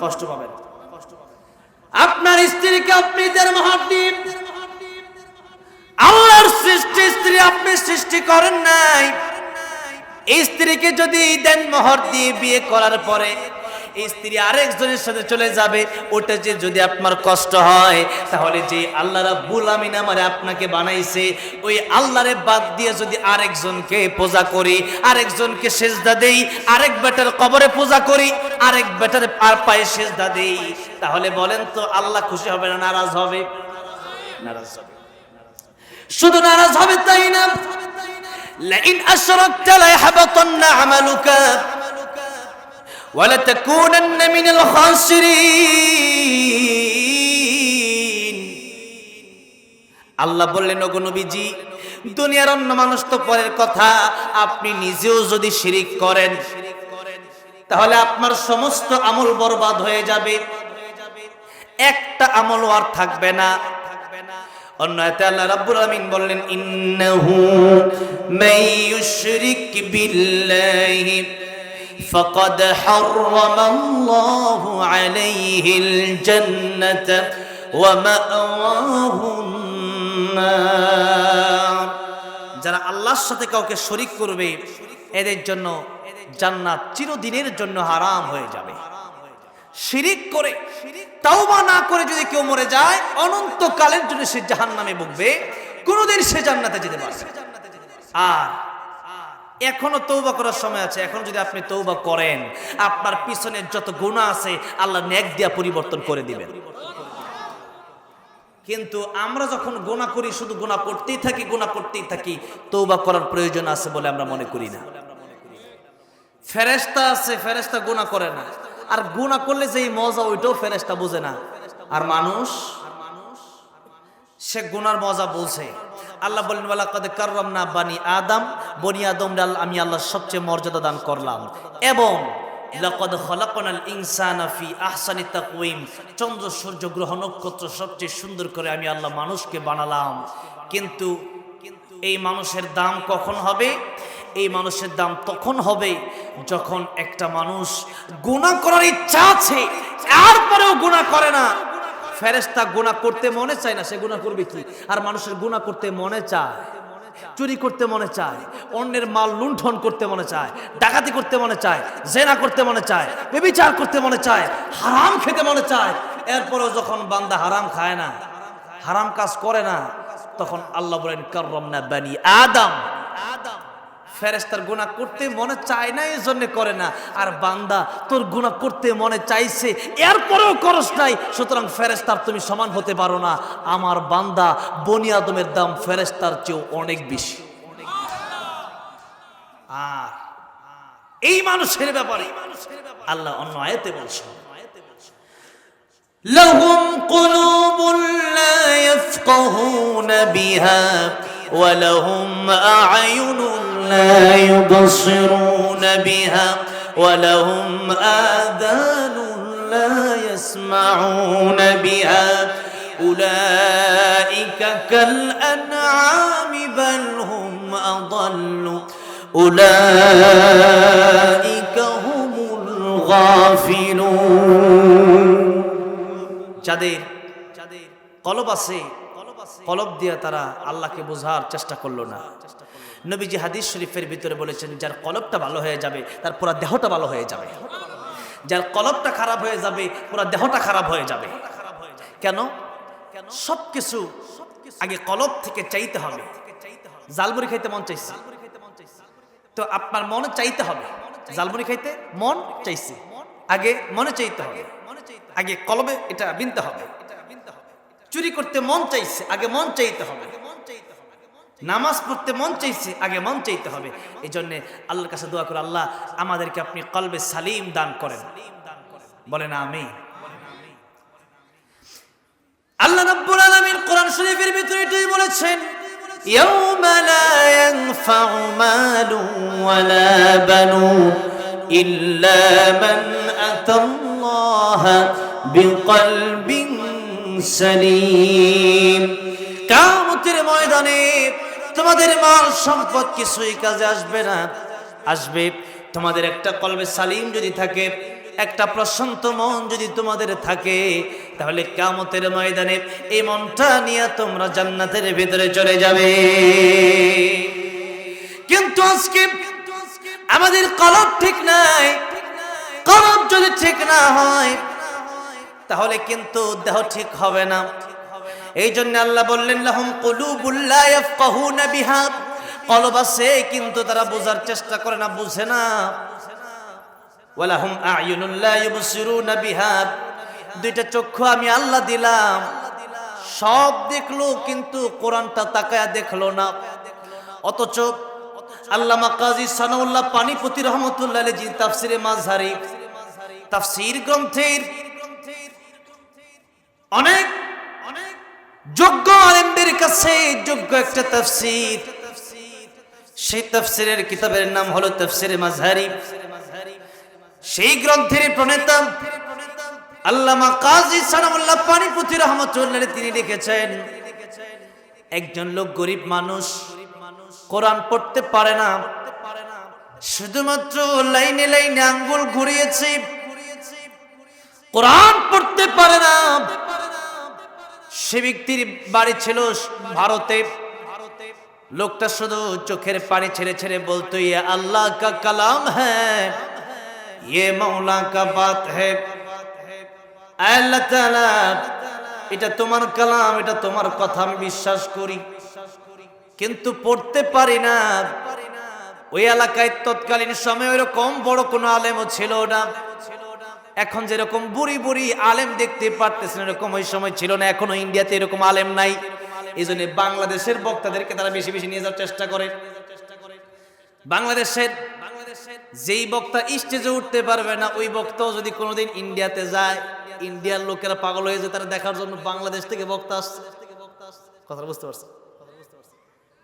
কষ্ট পাবেন। আপনার স্ত্রীকে আপনি দেড় মহর দিন, আল্লাহর সৃষ্টি স্ত্রী আপনি সৃষ্টি করেন নাই। এই স্ত্রীকে যদি দেন মোহর দিয়ে বিয়ে করার পরে এই স্ত্রী আরেকজনের সাথে চলে যাবে, ওটা যে যদি আপনার কষ্ট হয়, তাহলে যে আল্লাহ রাব্বুল আমিন আমারে আপনাকে বানাইছে, ওই আল্লাহরে বাদ দিয়ে যদি আরেকজনকে পূজা করি, আরেকজনকে সেজদা দেই, আরেক বেটার কবরে পূজা করি, আরেক বেটার পায়ে সেজদা দেই, তাহলে বলেন তো আল্লাহ খুশি হবে না নারাজ হবে? নারাজ হবে। শুধু নারাজ হবে তাই না, লাইন আশরাকতা লা ইয়াহবাতান্না আমালুকা ওয়া লা তাকুনান্না মিনাল খাসিরিন। আল্লাহ বললেন, ওগো নবীজি, দুনিয়ার অন্য মানুষ তো পরের কথা, আপনি নিজেও যদি শিরিক করেন তাহলে আপনার সমস্ত আমল বরবাদ হয়ে যাবে, একটা আমল আর থাকবে না। অন্য আয়াতে আল্লাহ রাব্বুল আলামিন বললেন, ইন্নাহু মাইয়ুশরিক বিল্লাহি ফাকাদ হারামাল্লাহু আলাইহিল জান্নাতা ওয়া মাআওয়াহুন নার। যারা আল্লাহর সাথে কাউকে শরীক করবে এদের জন্য জান্নাত চিরদিনের জন্য হারাম হয়ে যাবে। শিরিক করে তাওবা না করে যদি কেউ মরে যায়, অনন্তকালের জন্য সে জাহান্নামে ভুগবে, কোনোদিন সে জান্নাতে যেতে পারবে না। আর এখনো তওবা করার সময় আছে। এখন যদি আপনি তওবা করেন, আপনার পিছনের যত গুনাহ আছে আল্লাহ নেক দিয়া পরিবর্তন করে দিবেন। কিন্তু আমরা যখন গুনাহ করি, শুধু গুনাহ করতেই থাকি, তওবা করার প্রয়োজন আছে বলে আমরা মনে করি না। ফেরেশতা আছে, ফেরেশতা গুনাহ করে না, আর গুনাহ করলে যেই মজা ওইটাও ফেরেশতা বোঝে না। আর মানুষ, সে গুনার মজা বোঝে। আল্লাহ বলেন, ওয়ালাকাদ কাররামনা বানি আদম, বনি আদমকে আমি আল্লাহ সবচেয়ে মর্যাদা দান করলাম। এবং লাকাদ খালাকনাল ইনসানা ফি আহসানি তাকওয়িম, চন্দ্র সূর্য গ্রহ নক্ষত্র সবচেয়ে সুন্দর করে আমি আল্লাহ মানুষকে বানালাম। কিন্তু এই মানুষের দাম কখন হবে? এই মানুষের দাম তখন হবে যখন একটা মানুষ গুনাহ করার ইচ্ছা আছে, তারপরেও গুনাহ করে না। ফেরেশতা গুনাহ করতে মনে চায় না, সে গুনাহ করবে কি? আর মানুষের গুনাহ করতে মনে চায়, চুরি করতে মনে চায়, অন্যের মাল লুণ্ঠন করতে মনে চায়, ডাকাতি করতে মনে চায়, জেনা করতে মনে চায়, ব্যভিচার করতে মনে চায়, হারাম খেতে মনে চায়। এরপরেও যখন বান্দা হারাম খায় না, হারাম কাজ করে না, তখন আল্লাহ বলেন, কাররামনা বানি আদম। ফেরেশতার গুনাহ করতে মনে চায় না, এই জন্য করে না। আর বান্দা, তোর গুনাহ করতে মনে চাইছে, এরপরেও করস নাই, সুতরাং ফেরেশতার তুমি সমান হতে পারো না। আমার বান্দা, বনি আদমের দাম ফেরেশতার চেয়েও অনেক বেশি। আর এই মানুষের ব্যাপারে আল্লাহ অন্য আয়াতে বলছেন, লাহুম কুলুবুন লা ইয়াফকাহুনা বিহা ওয়া লাহুম আ'য়ুনুন لا يبصرون بها ولهم آذان لا يسمعون بها أولئك كالأنعام بل هم أضل أولئك هم الغافلون। যাদের কলব আছে, কলব দিয়ে তারা আল্লাহকে বোঝার চেষ্টা করলো না। নবীজি হাদিস শরীফের ভিতরে বলেছেন, যার কলবটা ভালো হয়ে যাবে তার পুরো দেহটা ভালো হয়ে যাবে। যার কলবটা খারাপ হয়ে যাবে পুরো দেহটা খারাপ হয়ে যাবে। কেন? সবকিছু আগে কলব থেকে চাইতে হবে। জালমুড়ি খাইতে মন চাইছে, তো আপনার মনে চাইতে হবে। জালমুড়ি খাইতে মন চাইছে, আগে মনে চাইতে হবে, আগে কলবে এটা বিনতে হবে। চুরি করতে মন চাইছে, আগে মন চাইতে হবে। নামাজ পড়তে মন চাইছে, আগে মন চাইতে হবে। এই জন্য আল্লাহর কাছে দোয়া করে, আল্লাহ আমাদেরকে আপনি কলবে সালিম দান করেন, বলেন আমিন। আল্লাহ রাব্বুল আলামিন কোরআন শরীফের ভিতরে এটাই বলেছেন, ইয়াউমা লা ইয়ানফাউ মালুন ওয়ালা বানুন ইল্লা মান আতাল্লাহা বিকলবিন সালিম। কিয়ামতের ময়দানে তোমাদের মাল সম্পদ কিছুই কাজে আসবে না। আসবে তোমাদের একটা কলবে সালিম যদি থাকে, একটা প্রশান্ত মন যদি তোমাদের থাকে, তাহলে কিয়ামতের ময়দানে এই মনটা নিয়ে তোমরা জান্নাতের ভিতরে চলে যাবে। কিন্তু আজকে আমাদের কলব ঠিক নাই। কলব যদি ঠিক না হয় তাহলে কিন্তু দেহ ঠিক হবে না। এই জন্য আল্লাহ বললেন, লাহুম কুলুবুন লা ইয়াফকাহুনা বিহা, কলব আছে কিন্তু তারা বোঝার চেষ্টা করে না, বুঝে না। ওয়া লাহুম আ'য়ুনুন লা ইউবসিরুনা বিহা, দুইটা চক্ষু আমি আল্লাহ দিলাম, সব দেখলো কিন্তু কোরআনটা তাকায়া দেখলো না। অথচ আল্লামা কাজী সানাউল্লাহ পানিপতি রহমাতুল্লাহ আলাইহি তাফসিরে মাযহারি, তাফসীর গ্রন্থের অনেক যোগ্য আলেমদের কাছে যোগ্য একটা তাফসীর, সেই তাফসীরের কিতাবের নাম হলো তাফসীরে মাযহারি। সেই গ্রন্থের প্রণেতা আল্লামা কাজী সানাউল্লাহ পানিপতি রাহমাতুল্লাহ তিনি লিখেছেন, একজন লোক গরিব মানুষ, কোরআন পড়তে পারে না, শুধুমাত্র লাইনে লাইনে আঙ্গুল ঘুরিয়েছে, কোরআন পড়তে পারে না। সে ব্যক্তির বাড়ি ছিল ভারতে। লোকটা শুধু চোখের পানি ছেড়ে ছেড়ে বলতো, ইয়ে আল্লাহ কা কালাম হ্যায়, ইয়ে মৌলা কা বাত হ্যায়, আল্লাহ তাআলা এটা তোমার কালাম, এটা তোমার কথা আমি বিশ্বাস করি, কিন্তু পড়তে পারি না। ওই এলাকায় তৎকালীন সময় ওইরকম বড় কোনো আলেমও ছিল না। এখন যেরকম বুড়ি বুড়ি আলেম দেখতে পারতেছেন এরকম ওই সময় ছিল না। এখনো ইন্ডিয়াতে এরকম আলেম নাই। এই জন্য বাংলাদেশের বক্তাদেরকে তারা বেশি বেশি নিয়ে যাওয়ার চেষ্টা করে। বাংলাদেশের যেই বক্তা স্টেজে উঠতে পারবে না, ওই বক্তাও যদি কোনোদিন ইন্ডিয়াতে যায়, ইন্ডিয়ার লোকেরা পাগল হয়ে যায় তারা দেখার জন্য বাংলাদেশ থেকে বক্তা আসছে। কথা বুঝতে পারছেন?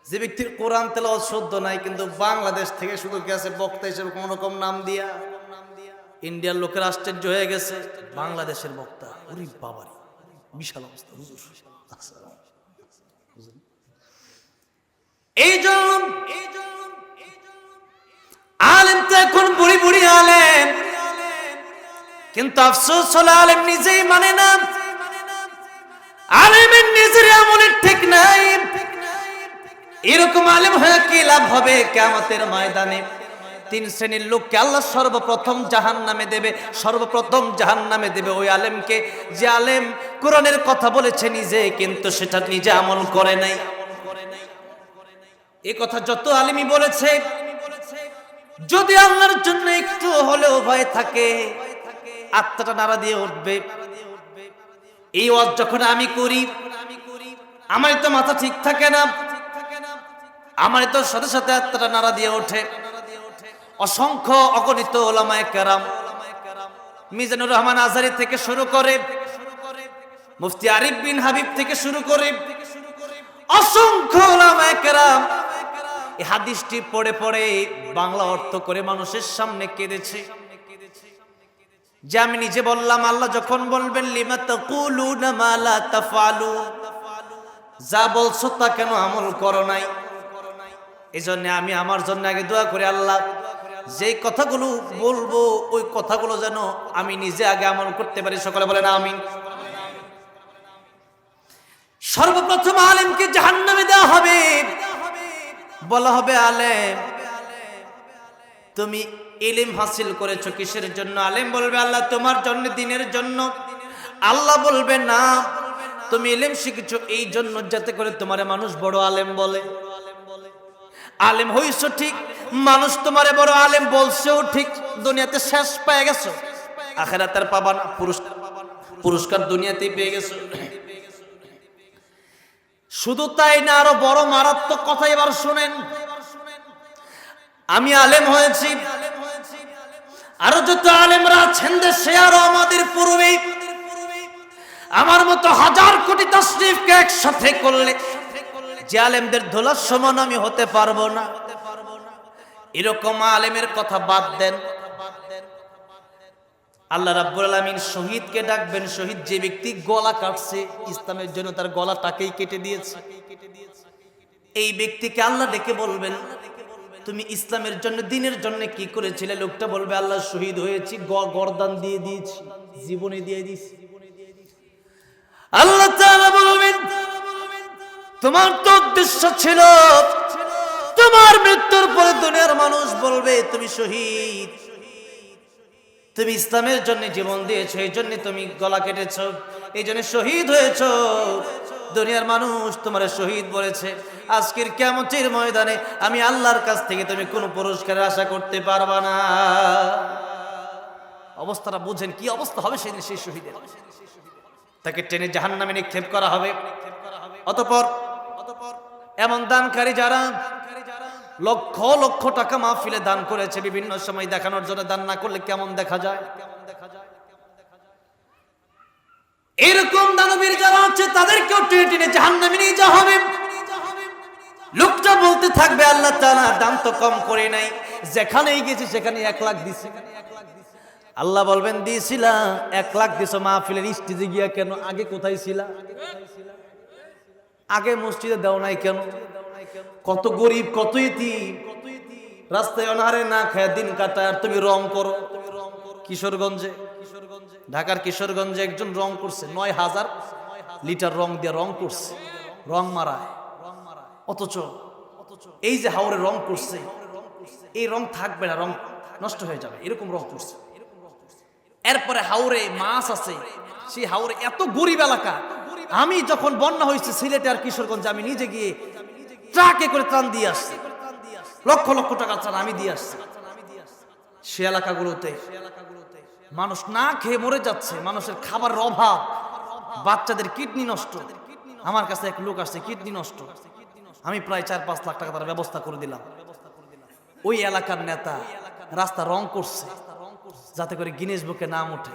যে ব্যক্তির কোরআন তেলাওয়াত শুদ্ধ নাই, কিন্তু বাংলাদেশ থেকে শুধু গেছে বক্তা হিসেবে কোন রকম নাম দিয়া, ইন্ডিয়ার লোকের আশ্চর্য হয়ে গেছে বাংলাদেশের বক্তা। ওরে বাবারে, বিশাল অবস্থা হুজুর। এই জন্য আলেম তো এখন বুড়ি বুড়ি আলেম, কিন্তু আফসোস হলো আলেম নিজেই মানে না, আলেমের নিজের আমলের ঠিক নাই। এরকম আলেম হয়ে কি লাভ হবে? কিয়ামতের ময়দানে তিন শ্রেণীর লোককে আল্লাহ সর্বপ্রথম জাহান্নামে দেবে। সর্বপ্রথম জাহান্নামে দেবে ওই আলেমকে যে আলেম কোরআনের কথা বলেছে নিজে, কিন্তু সেটা নিজে আমল করে নাই। এই কথা যত আলেমই বলেছে, যদি আল্লাহর জন্য একটু হলেও ভয় থাকে, আত্মাটা নাড়া দিয়ে উঠবে। এই ওয়াজ যখন আমি করি, আমার তো মাথা ঠিক থাকে না, আমার তো সাথে সাথে আত্মাটা নাড়া দিয়ে ওঠে। অসংখ্য অগণিত ওলামায়ে কেরাম, মিজানুর রহমান আজহারী থেকে শুরু করে, মুফতি আরিফ বিন হাবিব থেকে শুরু করে অসংখ্য ওলামায়ে কেরাম এই হাদিসটি পড়ে পড়ে বাংলা অর্থ করে মানুষের সামনে কেঁদেছে। যে আমি নিজে বললাম, আল্লাহ যখন বলবেন লিমা তাকুলুনা মা লা তাফআলুন, যা বলছো তা কেন আমল করো নাই। এজন্য আমি আমার জন্য আগে দোয়া করি, আল্লাহ যেই কথাগুলো বলবো ওই কথাগুলো যেন আমি নিজে আগে আমল করতে পারি। সকলে বলেন আমিন। সর্বপ্রথম আলেমকে জাহান্নামে দেওয়া হবে। বলা হবে, আলেম তুমি ইলম হাসিল করেছো কিসের জন্য? আলেম বলবে, আল্লাহ তোমার জন্য, দিনের জন্য। আল্লাহ বলবে, না, তুমি ইলম শিখেছো এই জন্য যাতে করে তোমারে মানুষ বড় আলেম বলে। আলেম হইছো ঠিক, মানুষ তোমারে বড় আলেম বলছেও ঠিক, দুনিয়াতে শেষ পেয়ে গেছো, আখিরাতে পাবা না পুরস্কার দুনিয়াতেই পেয়ে গেছো। শুধু তাই না, আরো বড় মারাত্মক কথা এবার শুনেন। আমি আলেম হয়েছি, আরো যত আলেমরা আছেন দেশে, আরো আমাদের পূর্বে আমার মতো হাজার কোটি তাশরীফকে একসাথে করলে যে আলেমদের ধুলার সমান আমি হতে পারবো না। এরকম আলেমের কথা বাদ দেন, আল্লাহ রাব্বুল আলামিন শহীদকে ডাকবেন। শহীদ যে ব্যক্তি গলা কাটছে ইসলামের জন্য, তার গলাটাকেই কেটে দিয়েছে। এই ব্যক্তিকে আল্লাহ ডেকে বলবেন, তুমি ইসলামের জন্য, দিনের জন্য কি করেছিলে? লোকটা বলবে, আল্লাহ শহীদ হয়েছি, গর্দান দিয়ে দিয়েছি, জীবনে দিয়ে দিয়েছি। আল্লাহ তাআলা বলবেন, তোমার তো উদ্দেশ্য ছিল, তোমার মৃত্যুর পরে দুনিয়ার মানুষ বলবে তুমি শহীদ, তুমি ইসলামের জন্য জীবন দিয়েছো, এই জন্য তুমি গলা কেটেছো, এই জন্য শহীদ হয়েছো। দুনিয়ার মানুষ তোমার শহীদ বলেছে। আজকের কিয়ামতের ময়দানে আমি আল্লাহর কাছ থেকে তুমি কোনো পুরস্কারের আশা করতে পারবা না। অবস্থাটা বুঝেন, কি অবস্থা হবে সেদিন সেই শহীদের। তাকে টেনে জাহান্নামে নিক্ষেপ করা হবে। অতঃপর এমন দানকারী যারা লক্ষ লক্ষ টাকা মাহফিলে দান করেছে, বিভিন্ন সময় দেখানোর জন্য, দান না করলে কেমন দেখা যায়। এরকম দানবীর যারা আছে তাদেরকেও টেনে টেনে জাহান্নামে নিয়ে যাওয়া হবে। লোকটা বলতে থাকবে আল্লাহ তাআলা দাম তো কম করে নাই, যেখানেই গেছি সেখানে 1 লাখ দিছি। আল্লাহ বলবেন দিয়েছিলা 1 লাখ দিছো মাহফিলের স্টেজে গিয়া, কেন আগে কোথায় ছিলা? আগে মসজিদে দাও নাই কেন? কত গরিব কত ইতিম রাস্তায় অনাহারে না খায় দিন কাটায়, আর তুমি রং করো। কিশোরগঞ্জে, ঢাকার কিশোরগঞ্জে একজন রং করছে 9000 লিটার রং দিয়ে রং করছে, রং মারায়। অথচ এই যে হাওরে রং করছে, এই রং থাকবে না, রং নষ্ট হয়ে যাবে, এরকম রং করছে। এরপরে হাওরে মাছ আছে, সেই হাওরে এত গরিব এলাকা। আমি যখন বন্যা হয়েছে সিলেটে আর কিশোরগঞ্জে, আমি নিজে গিয়ে ট্রাকে করে ত্রাণ দিয়ে আসছি, লক্ষ লক্ষ টাকা ত্রাণ আমি দিয়ে আসছি। সে এলাকাগুলোতে মানুষ না খেয়ে মরে যাচ্ছে, মানুষের খাবারের অভাব, বাচ্চাদের কিডনি নষ্ট। আমার কাছে এক লোক আসছে কিডনি নষ্ট, আমি প্রায় 4-5 লাখ টাকা তার ব্যবস্থা করে দিলাম। ওই এলাকার নেতা রাস্তা রং করছে যাতে করে গিনেস বুকে নাম ওঠে।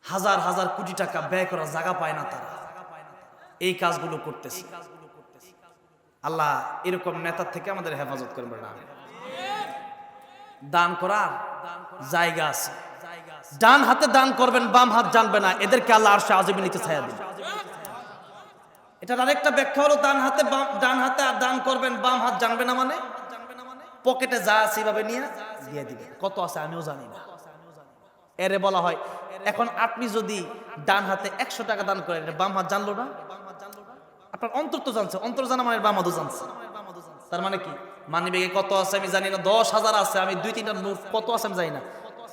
হাজার হাজার কোটি টাকা ব্যয় করার জায়গা পায় না তারা, এই কাজগুলো করতেছে। আল্লাহ এরকম নেতার থেকে আমাদের হেফাজত করবেন। না দান করার জায়গা আছে, ডান হাতে দান করবেন, বাম হাত জানবে না, এদেরকে আল্লাহ আরশে আজিমের নিচে ছায়া দিবেন। এটার আরেকটা ব্যাখ্যা হলো ডান হাতে দান করবেন, বাম হাত জানবে না, মানে পকেটে যা আছে এইভাবে নিয়ে দিয়ে দিবেন। কত আছে আমিও জানি না, এরে বলা হয়। এখন আপনি যদি ডান হাতে 100 টাকা দান করেন, বাম হাত জানলো না? আপনার অন্তর তো জানছে, অন্তর জানা মানে বাম হাতও জানছে। তার মানে কি? মানি ব্যাগে কত আছে আমি জানি না, 10,000 আছে, আমি 2-3টা নোট কত আছে আমি জানি না,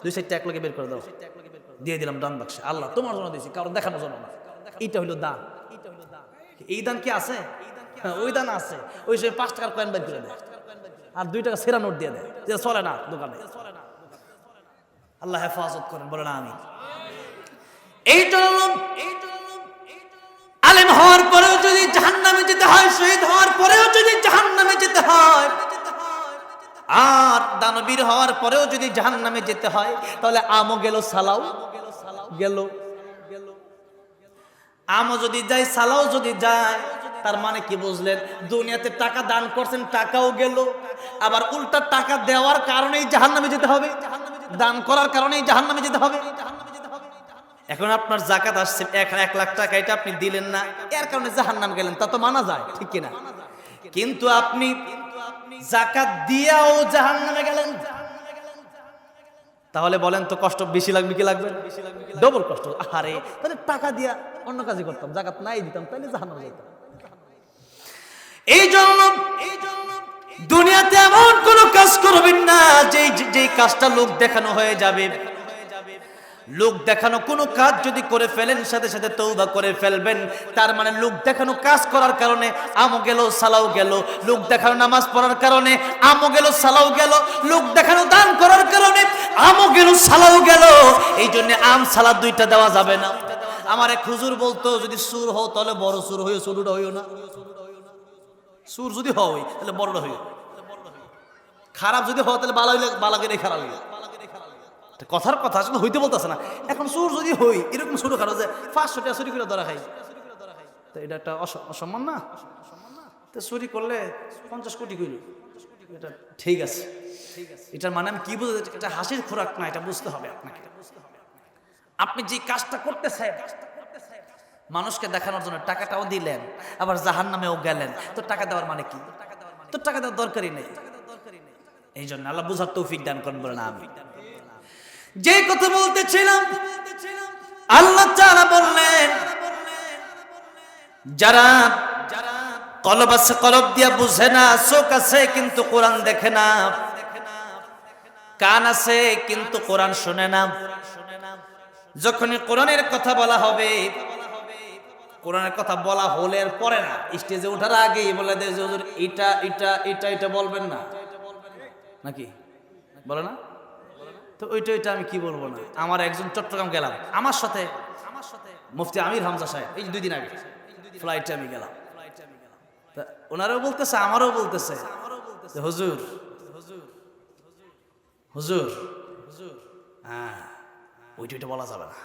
2-4টা এক লগে বের করে দাও, দিয়ে দিলাম ডান বাক্সে। আল্লাহ তোমার জন্য দিয়েছি, কারণ দেখানোর জন্য না। এইটা হইলো দান। এই দান কি আছে? ওই দান আছে, ওই সে 5 টাকার কয়েন বের করে দেয় আর 2 টাকা সেরা নোট দিয়ে দেয়, যে চলে না দোকানে। আল্লাহ হেফাজত করেন, বলে না আমি। এই জন্য আলেম হওয়ার পরেও যদি জাহান্নামে যেতে হয়, শহীদ হওয়ার পরেও যদি জাহান্নামে যেতে হয়, আর দানবীর হওয়ার পরেও যদি জাহান্নামে যেতে হয়, তাহলে আমও গেল, সালাও গেল। আমও যদি যায়, সালাও যদি যায়, তার মানে কি বুঝলেন? দুনিয়াতে টাকা দান করছেন, টাকাও গেল, আবার উল্টা টাকা দেওয়ার কারণেই জাহান্নামে যেতে হবে, দান করার কারণেই জাহান্নামে যেতে হবে। এখন আপনার জাকাত আসছে 1 লাখ টাকা, এটা আপনি দিলেন না, এর কারণে জাহান্নাম গেলেন, তা তো মানা যায়, ঠিক কিনা? কিন্তু আপনি জাকাত দিয়াও জাহান্নামে গেলেন, তাহলে বলেন তো কষ্ট বেশি লাগবে কি লাগবে? ডবল কষ্ট। আরে তাহলে টাকা দিয়া অন্য কাজই করতাম, জাকাত নাই দিতাম, তাহলে জাহান্নামে যেতাম। এই জন্য দুনিয়াতে এমন কোন কাজ করবেন না যেই কাজটা লোক দেখানো হয়ে যাবে। লোক দেখানো কোনো কাজ যদি করে ফেলেন, সাথে সাথে তওবা করে ফেলবেন। তার মানে লোক দেখানো কাজ করার কারণে আমও গেল, সালাও গেল। লোক দেখানো নামাজ পড়ার কারণে আমও গেল, সালাও গেল। লোক দেখানো দান করার কারণে আমও গেল, সালাও গেল। এই জন্য আম সালাদ 2টা দেওয়া যাবে না। আমার এক হুজুর বলতো, যদি সুর হও তাহলে বড় সুর হইও, ছোটটা হইও না। সুর যদি হয় তাহলে বড়টা হইও, খারাপ যদি হয় তাহলে বালা হইলে বালাকে খারাপ হইও। কথার কথা আসলে হইতে বলতেছে না। এখন চোর যদি হই এরকম ছোট খাটো যে 500 টাকা চুরি করে ধরা খাই, তো এটা একটা অসম্মান না? তো চুরি করলে 50 কোটি কইল, এটা ঠিক আছে। এটার মানে আমি কি বুঝতে, এটা হাসির খোরাক না, এটা বুঝতে হবে আপনাকে। আপনি যে কাজটা করতেছেন মানুষকে দেখানোর জন্য, টাকাটাও দিলেন, আবার জাহান্নামেও গেলেন, তো টাকা দেওয়ার মানে কি? তো টাকা দেওয়ার দরকারই নেই। এই জন্য আল্লাহ বুঝার তৌফিক দান করেন, বলেন আমিন। যে কথা বলতেছিলাম, আল্লাহ তাআলা বললেন, যারা কলব আছে, কলব দিয়া বুঝে না, চোখ আছে কিন্তু কোরআন দেখে না, কান আছে কিন্তু কোরআন শুনে না। যখনই কোরআনের কথা বলা হবে, কোরআনের কথা বলা হলে পরে না, স্টেজে ওঠার আগেই বলে দেয় যে হুজুর এটা এটা এটা এটা বলবেন না, নাকি বলে না? তো ওইটা আমি কি বলবো না। আমার একজন চট্টগ্রাম গেলাম, আমার সাথে মুফতি আমির হামজা সাহেব, এই 2 দিন আগে ফ্লাইটে আমি গেলাম, ওনারাও বলতেছে আমারও বলতেছে হুজুর হুজুর হুজুর, হ্যাঁ ওইটা বলা যাবে না,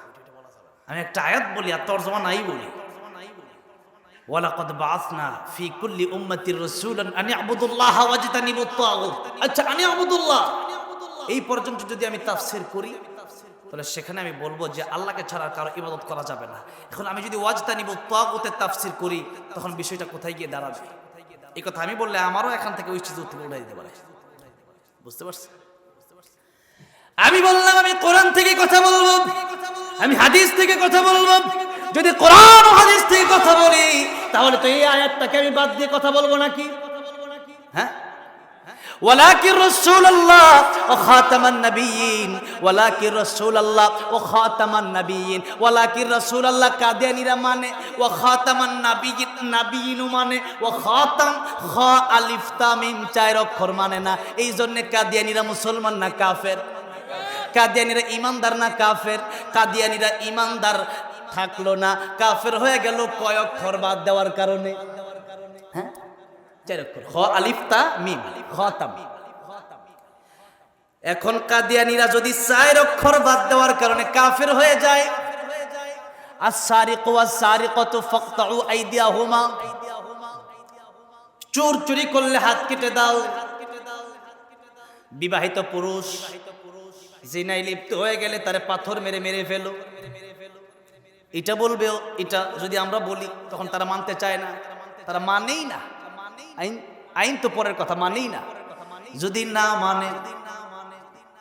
আমি একটা আয়াত বলি আর তরজমা নাই বলি, ওয়ালাকাদ বাআসনা ফি কুল্লি উম্মাতির রাসূলান আন ইবুদুল্লাহ ওয়াজতানিবুত তাগুত। আচ্ছা, আন ইবুদুল্লাহ এই পর্যন্ত যদি আমি তাফসীর করি তাহলে সেখানে আমি বলবো যে আল্লাহকে ছাড়া কারো ইবাদত করা যাবে না। এখন আমি যদি ওয়াজতানিবুত তাগুতের তাফসীর করি তখন বিষয়টা কোথায় গিয়ে দাঁড়াবে? এই কথা আমি বললে আমারও এখান থেকে ওই চিজ উঠে উঠাই দিতে পারে। বুঝতে পারছেন? আমি বললাম আমি কোরআন থেকে কথা বলবো, আমি হাদিস থেকে কথা বলবো। যদি কোরআন ও হাদিস থেকে কথা বলি তাহলে তো এই আয়াতটাকে আমি বাদ দিয়ে কথা বলবো নাকি? হ্যাঁ, ওয়ালাকির রাসূলুল্লাহ ওয়া খাতামান নাবিয়্যিন, ওয়ালাকির রাসূলুল্লাহ ওয়া খাতামান নাবিয়্যিন, ওয়ালাকির রাসূলুল্লাহ কাদিয়ানীরা মানে, ওয়া খাতামান নাবিয়্যিন নাবিয়্যিন মানে, ওয়া খাতাম খা আলিফ তা মিম চার অক্ষর মানে না। এই জন্য কাদিয়ানীরা মুসলমান না কাফের? কাদিয়ানীরা ইমানদার না কাফের? কাদিয়ানীরা ইমানদার থাকলো না, কাফের হয়ে গেল কয় অক্ষর বাদ দেওয়ার কারণে? হ্যাঁ, চার অক্ষর, খ আলিফ তা মিম, খাতাম। এখন কাদিয়ানীরা যদি চার অক্ষর বাদ দেওয়ার কারণে কাফের হয়ে যায়, আস-সারিকু ওয়াস-সারিকাতু ফাকতাউ আইদিয়াহুমা, চোর চুরি করলে হাত কেটে দাও। বিবাহিত পুরুষ জিনায় লিপ্ত হয়ে গেলে তারে পাথর মেরে মেরে ফেলো, এটা বলবে। এটা যদি আমরা বলি তখন তারা মানতে চায় না, তারা মানেই না। আইন আইন তো পরের কথা, মানেই না। যদি না মানে,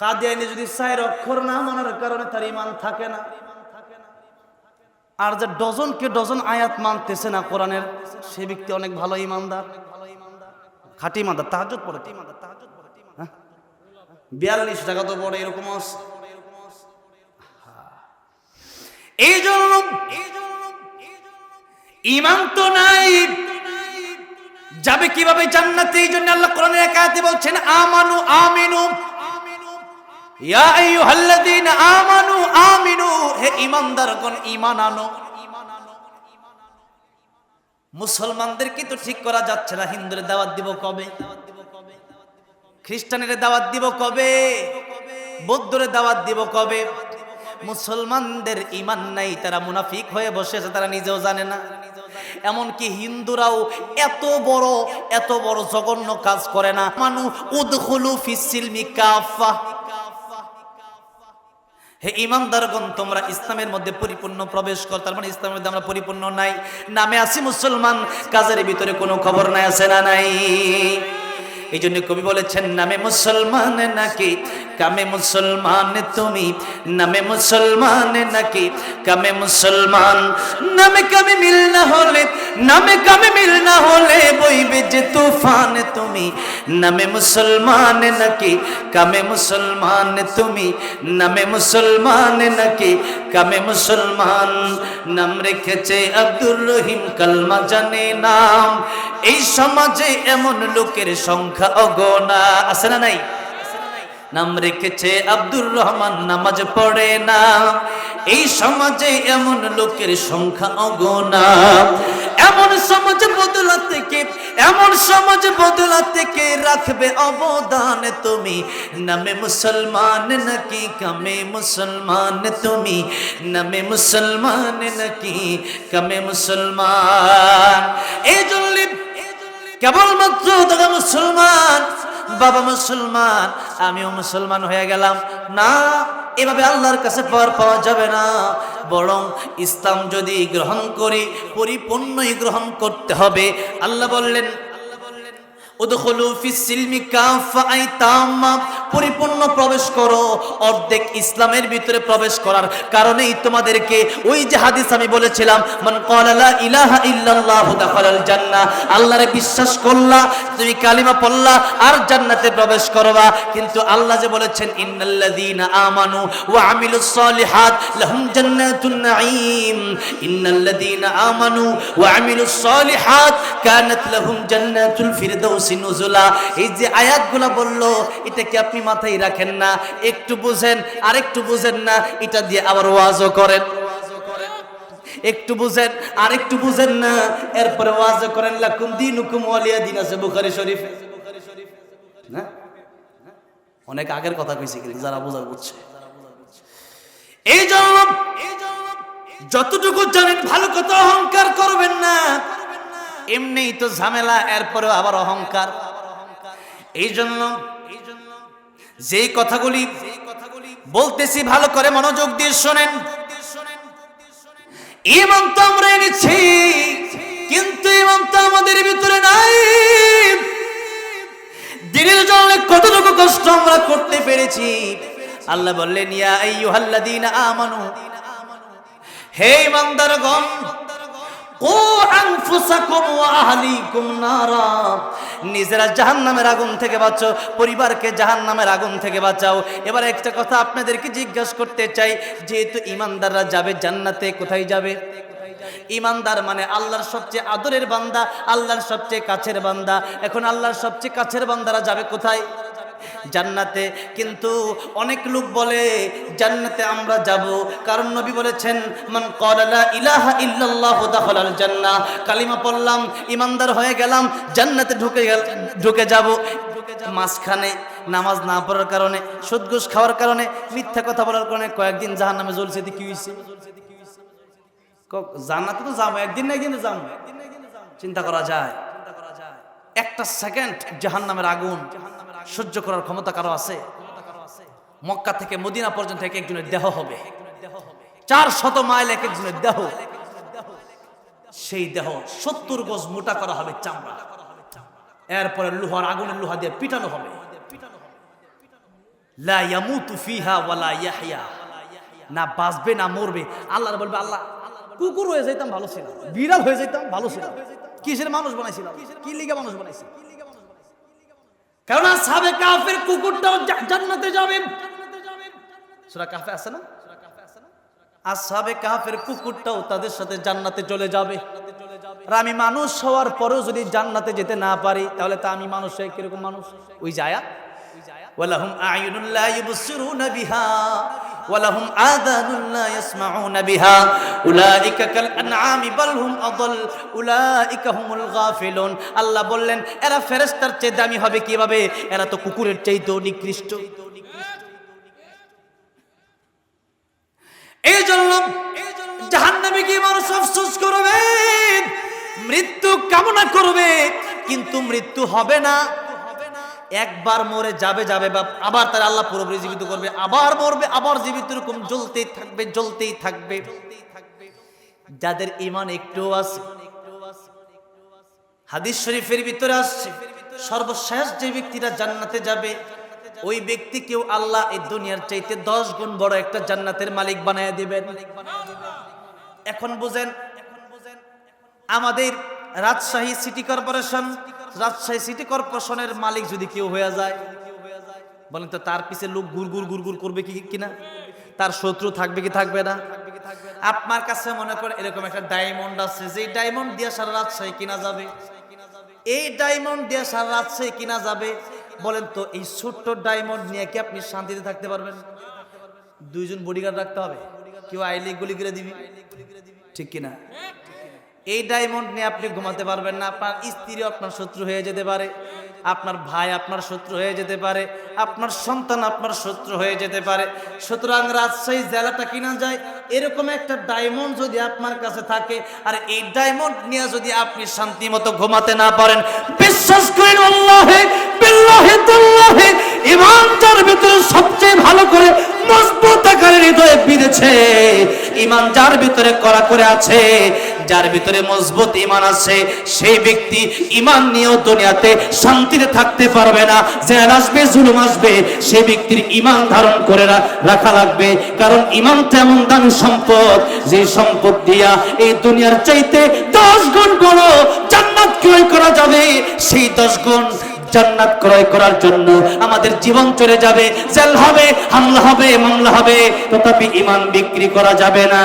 কাদিয়ানি যদি চার অক্ষর না মানার কারণে তার ঈমান থাকে না, আর যে ডজনকে ডজন আয়াত মানতেছে না কোরআনের, সে ব্যক্তি অনেক ভালো ঈমানদার, খাঁটি ঈমানদার, তাহাজ্জুদ পড়ে, 42 টাকা তো পড়ে, এরকম আছে। এই জন্য ঈমান তো নাই, যাবে কিভাবে জান্নাতে? এই জন্য আল্লাহ কোরআনের এক আয়াতে বলছেন আমানু আমিনু, ইয়া আইয়ুহাল্লাযীনা আমানু আমিনু, হে ঈমানদারগণ ঈমান আনো। মুসলমানদেরকে তো ঠিক করা যাচ্ছে না, হিন্দুদের দাওয়াত দিব কবে? খ্রিস্টানের দাওয়াত দিব কবে? বৌদ্ধদের দাওয়াত দিব কবে? মুসলমানদের ঈমান নাই, তারা মুনাফিক হয়ে বসে আছে, তারা নিজেও জানে না। এমনকি হিন্দুরাও এত বড় জঘন্য কাজ করে না। মানু উদখুলু ফিস সিলমি কাফা, হে ঈমানদারগণ তোমরা ইসলামের মধ্যে পরিপূর্ণ প্রবেশ কর। তার মানে ইসলামের মধ্যে আমরা পরিপূর্ণ নাই, নামে আছি মুসলমান, কাজের ভিতরে কোনো খবর নাই, আছে না নাই? এই জন্য কবি বলেছেন নামে মুসলমান নাকি কামে মুসলমান তুমি, নামে মুসলমান নাকি কামে মুসলমান, নামে কামে মিল না হলে, নামে কামে মিল না হলে বইবে যে তুফান তুমি, নামে মুসলমান নাকি কামে মুসলমান তুমি, নামে মুসলমান নাকি কামে মুসলমান। নাম রেখেছে আব্দুর রহিম, কালমা জানে নাম। এই সমাজে এমন লোকের সংখ্যা অগণা, আছে না নাই? নাম রেখেছে আব্দুর রহমান, নামাজ পড়ে না। এই সমাজে এমন লোকের সংখ্যা অগণা। এমন সমাজ বদলাতে কে, এমন সমাজ বদলাতে কে রাখবে অবদান তুমি, নামে মুসলমান নাকি কামে মুসলমান তুমি, নামে মুসলমান নাকি কামে মুসলমান। এই জন্য কেবলমাত্র দাদা মুসলমান, বাবা মুসলমান, আমিও মুসলমান হয়ে গেলাম না, এভাবে আল্লাহর কাছে পাওয়া যাবে না। বরং ইসলাম যদি গ্রহণ করি পরিপূর্ণই গ্রহণ করতে হবে। আল্লাহ বললেন উদখুলু ফিস সিলমি কাফা, আই তাম্মা, পরিপূর্ণ প্রবেশ করো। অর্ধেক ইসলামের ভিতরে প্রবেশ করার কারণেই তোমাদেরকে ওই যে হাদিস আমি বলেছিলাম, মান ক্বালা লা ইলাহা ইল্লাল্লাহ দাখালাল জান্নাহ, আল্লাহরে বিশ্বাস করলা, তুমি কালিমা পড়লা আর জান্নাতে প্রবেশ করবা। কিন্তু আল্লাহ যে বলেছেন ইন্নাল্লাযীনা আমানু ওয়া আমিলুস সালিহাত লাহুম জান্নাতুন নাঈম, ইন্নাল্লাযীনা আমানু ওয়া আমিলুস সালিহাত কানাত লাহুম জান্নাতুল ফিরদাউস নুজুলা। এই যে আয়াতগুলো বললো, এটা কি আপনি মাথায় রাখেন না? একটু বুঝেন আর একটু বুঝেন না, এটা দিয়ে আবার ওয়াজও করেন। একটু বুঝেন আর একটু বুঝেন না, এরপরে ওয়াজও করেন। লাকুম দীনুকুম ওয়ালিয়া দিন আছে বুখারী শরীফে না? অনেক আগের কথা কইছি, কিন্তু যারা বোঝার বুঝছে। এই জন্য যতটুকু জানেন ভালো কথা অহংকার করবেন না। এমনিই তো ঝামেলা, এরপরেও আবার অহংকার। এই জন্য যেই কথাগুলি বলতেছি ভালো করে মনোযোগ দিয়ে শোনেন। ঈমান তো আমরা এনেছি, কিন্তু ঈমান তো আমাদের ভিতরে নাই। দিনের জন্য কতটুকু কষ্ট আমরা করতে পেরেছি। আল্লাহ বললেন, ইয়া আইয়ুহাল্লাযীনা আমানু, হে ঈমানদারগণ, ও আনফুসাকুম ওয়া আহলিকুম নারা, নিজেরা জাহান্নামের আগুন থেকে বাঁচাও, পরিবারকে জাহান্নামের আগুন থেকে বাঁচাও। এবার একটা কথা আপনাদেরকে জিজ্ঞাসা করতে চাই, যেহেতু ঈমানদাররা যাবে জান্নাতে, কোথায় যাবে? ঈমানদার মানে আল্লাহর সবচেয়ে আদরের বান্দা, আল্লাহর সবচেয়ে কাছের বান্দা। এখন আল্লাহর সবচেয়ে কাছের বান্দারা যাবে কোথায়? জান্নাতে। কিন্তু অনেক লোক বলে জান্নাতে আমরা যাব, কারণ নবী বলেছেন, মান ক্বালা লা ইলাহা ইল্লাল্লাহু দাখালাল জান্নাহ, কালিমা পড়লাম, ঈমানদার হয়ে গেলাম, জান্নাতে ঢুকে যাব। মাঝখানে নামাজ না পড়ার কারণে, সুদ ঘুষ খাওয়ার কারণে, মিথ্যা কথা বলার কারণে কয়েকদিন জাহান্নামে জ্বলছে, কি হয়েছে? জান্নাতে তো যাবো, একদিন না একদিন যাবো। চিন্তা করা যায়? একটা সেকেন্ড জাহান্নামের আগুন সহ্য করার ক্ষমতা কারো আছে? মক্কা থেকে মদিনা পর্যন্ত এক একজনের দেহ হবে, 400 মাইল এক একজনের দেহ। সেই দেহ 70 গজ মোটা করা হবে চামড়া, এরপরে লোহার আগুনের লোহা দিয়ে পিটানো হবে। লা ইয়ামুতু ফিহা ওয়ালা ইয়াহইয়া, না বাঁচবে না মরবে। আল্লাহ বলবে, আল্লাহ কুকুর হয়ে যাইতাম ভালো ছিল, বিড়াল হয়ে যাইতাম ভালো ছিল, কিসের মানুষ বানাইছিলাম, কি লিগে মানুষ বানাইছি? কারণ আসহাবে কাফের কুকুরটাও জান্নাতে যাবে। সূরা কাফে আছে না? আসহাবে কাফের কুকুরটাও তাদের সাথে জান্নাতে চলে যাবে। আর আমি মানুষ হওয়ার পরেও যদি জান্নাতে যেতে না পারি, তাহলে তা আমি মানুষ হয়ে কিরকম মানুষ? ওই যায় ওয়ালাহুম আ'য়ুনুন লা ইউবসিরুনা বিহা ওয়ালাহুম আযানুন লা ইয়াসমাউনা বিহা উলাইকা কাল আনআমি বাল হুম আযাল উলাইকা হুমুল গাফিলুন। আল্লাহ বললেন, এরা ফেরেশতার চেয়ে দামি হবে কিভাবে? এরা তো কুকুরের চাইতেও নিকৃষ্ট। এই জন্য জাহান্নামে গিয়ে মানুষ আফসোস করবে, মৃত্যু কামনা করবে, কিন্তু মৃত্যু হবে না। একবার মরে যাবে বা আবার তার আল্লাহ পুরোপুরি জীবিত করবে, আবার মরবে, আবার জীবিত, এরকম জ্বলতেই থাকবে। যাদের ঈমান একটু আছে, হাদিস শরীফের ভিতরে আসছে, সর্বশেষ যে ব্যক্তিরা জান্নাতে যাবে, ওই ব্যক্তিকেও আল্লাহ এই দুনিয়ার চাইতে 10 গুণ বড় একটা জান্নাতের মালিক বানায় দিবেন। এখন বুঝেন, আমাদের রাজশাহী সিটি কর্পোরেশনের মালিক যদি কেউ হয়ে যায়, বলেন তো তার পিছে লোক গুড় করবে কিনা? তার শত্রু থাকবে কি থাকবে না? আপনার কাছে মনে করেন এরকম একটা ডায়মন্ড আছে, যে ডায়মন্ড দিয়ে সারা রাজশাহী কিনা যাবে, এই ডায়মন্ড দিয়ে সারা রাজশাহী কিনা যাবে। বলেন তো এই ছোট্ট ডায়মন্ড নিয়ে কি আপনি শান্তিতে থাকতে পারবেন? 2 জন বডিগার্ড রাখতে হবে, কেউ আইলে গুলি করে দিবি, ঠিক কিনা? এই ডায়মন্ড নিয়ে আপনি ঘুমাতে পারবেন না। আপনার স্ত্রী আপনার শত্রু হয়ে যেতে পারে, আপনার ভাই আপনার শত্রু হয়ে যেতে পারে, আপনার সন্তান আপনার শত্রু হয়ে যেতে পারে। সুতরাং রাজশাহী জেলাটা কিনা যায়, এরকম একটা ডায়মন্ড যদি আপনার কাছে থাকে, আর এই ডায়মন্ড নিয়ে যদি আপনি শান্তি মতো ঘুমাতে না পারেন, বিশ্বাস করেন আল্লাহে বিল্লাহি তাল্লাহি, ঈমান যার ভিতরে সবচেয়ে ভালো করে মজবুত আকারে হৃদয়ে বিঁধেছে, ঈমান যার ভিতরে কড়া করে আছে, যার ভিতরে মজবুত ঈমান আছে, সেই ব্যক্তি ঈমান নিয়েও দুনিয়াতে শান্তিতে থাকতে পারবে না। জেল আসবে, জুলুম আসবে, সেই ব্যক্তির ঈমান ধারণ করে রাখা লাগবে। কারণ ঈমান তেমন দামি সম্পদ, যে সম্পদ দিয়া এই দুনিয়ার চাইতে 10 গুণ বড় জান্নাত ক্রয় করা যাবে। সেই 10 গুণ জান্নাত ক্রয় করার জন্য আমাদের জীবন চলে যাবে, জেল হবে, হামলা হবে, মামলা হবে, তথাপি ঈমান বিক্রি করা যাবে না।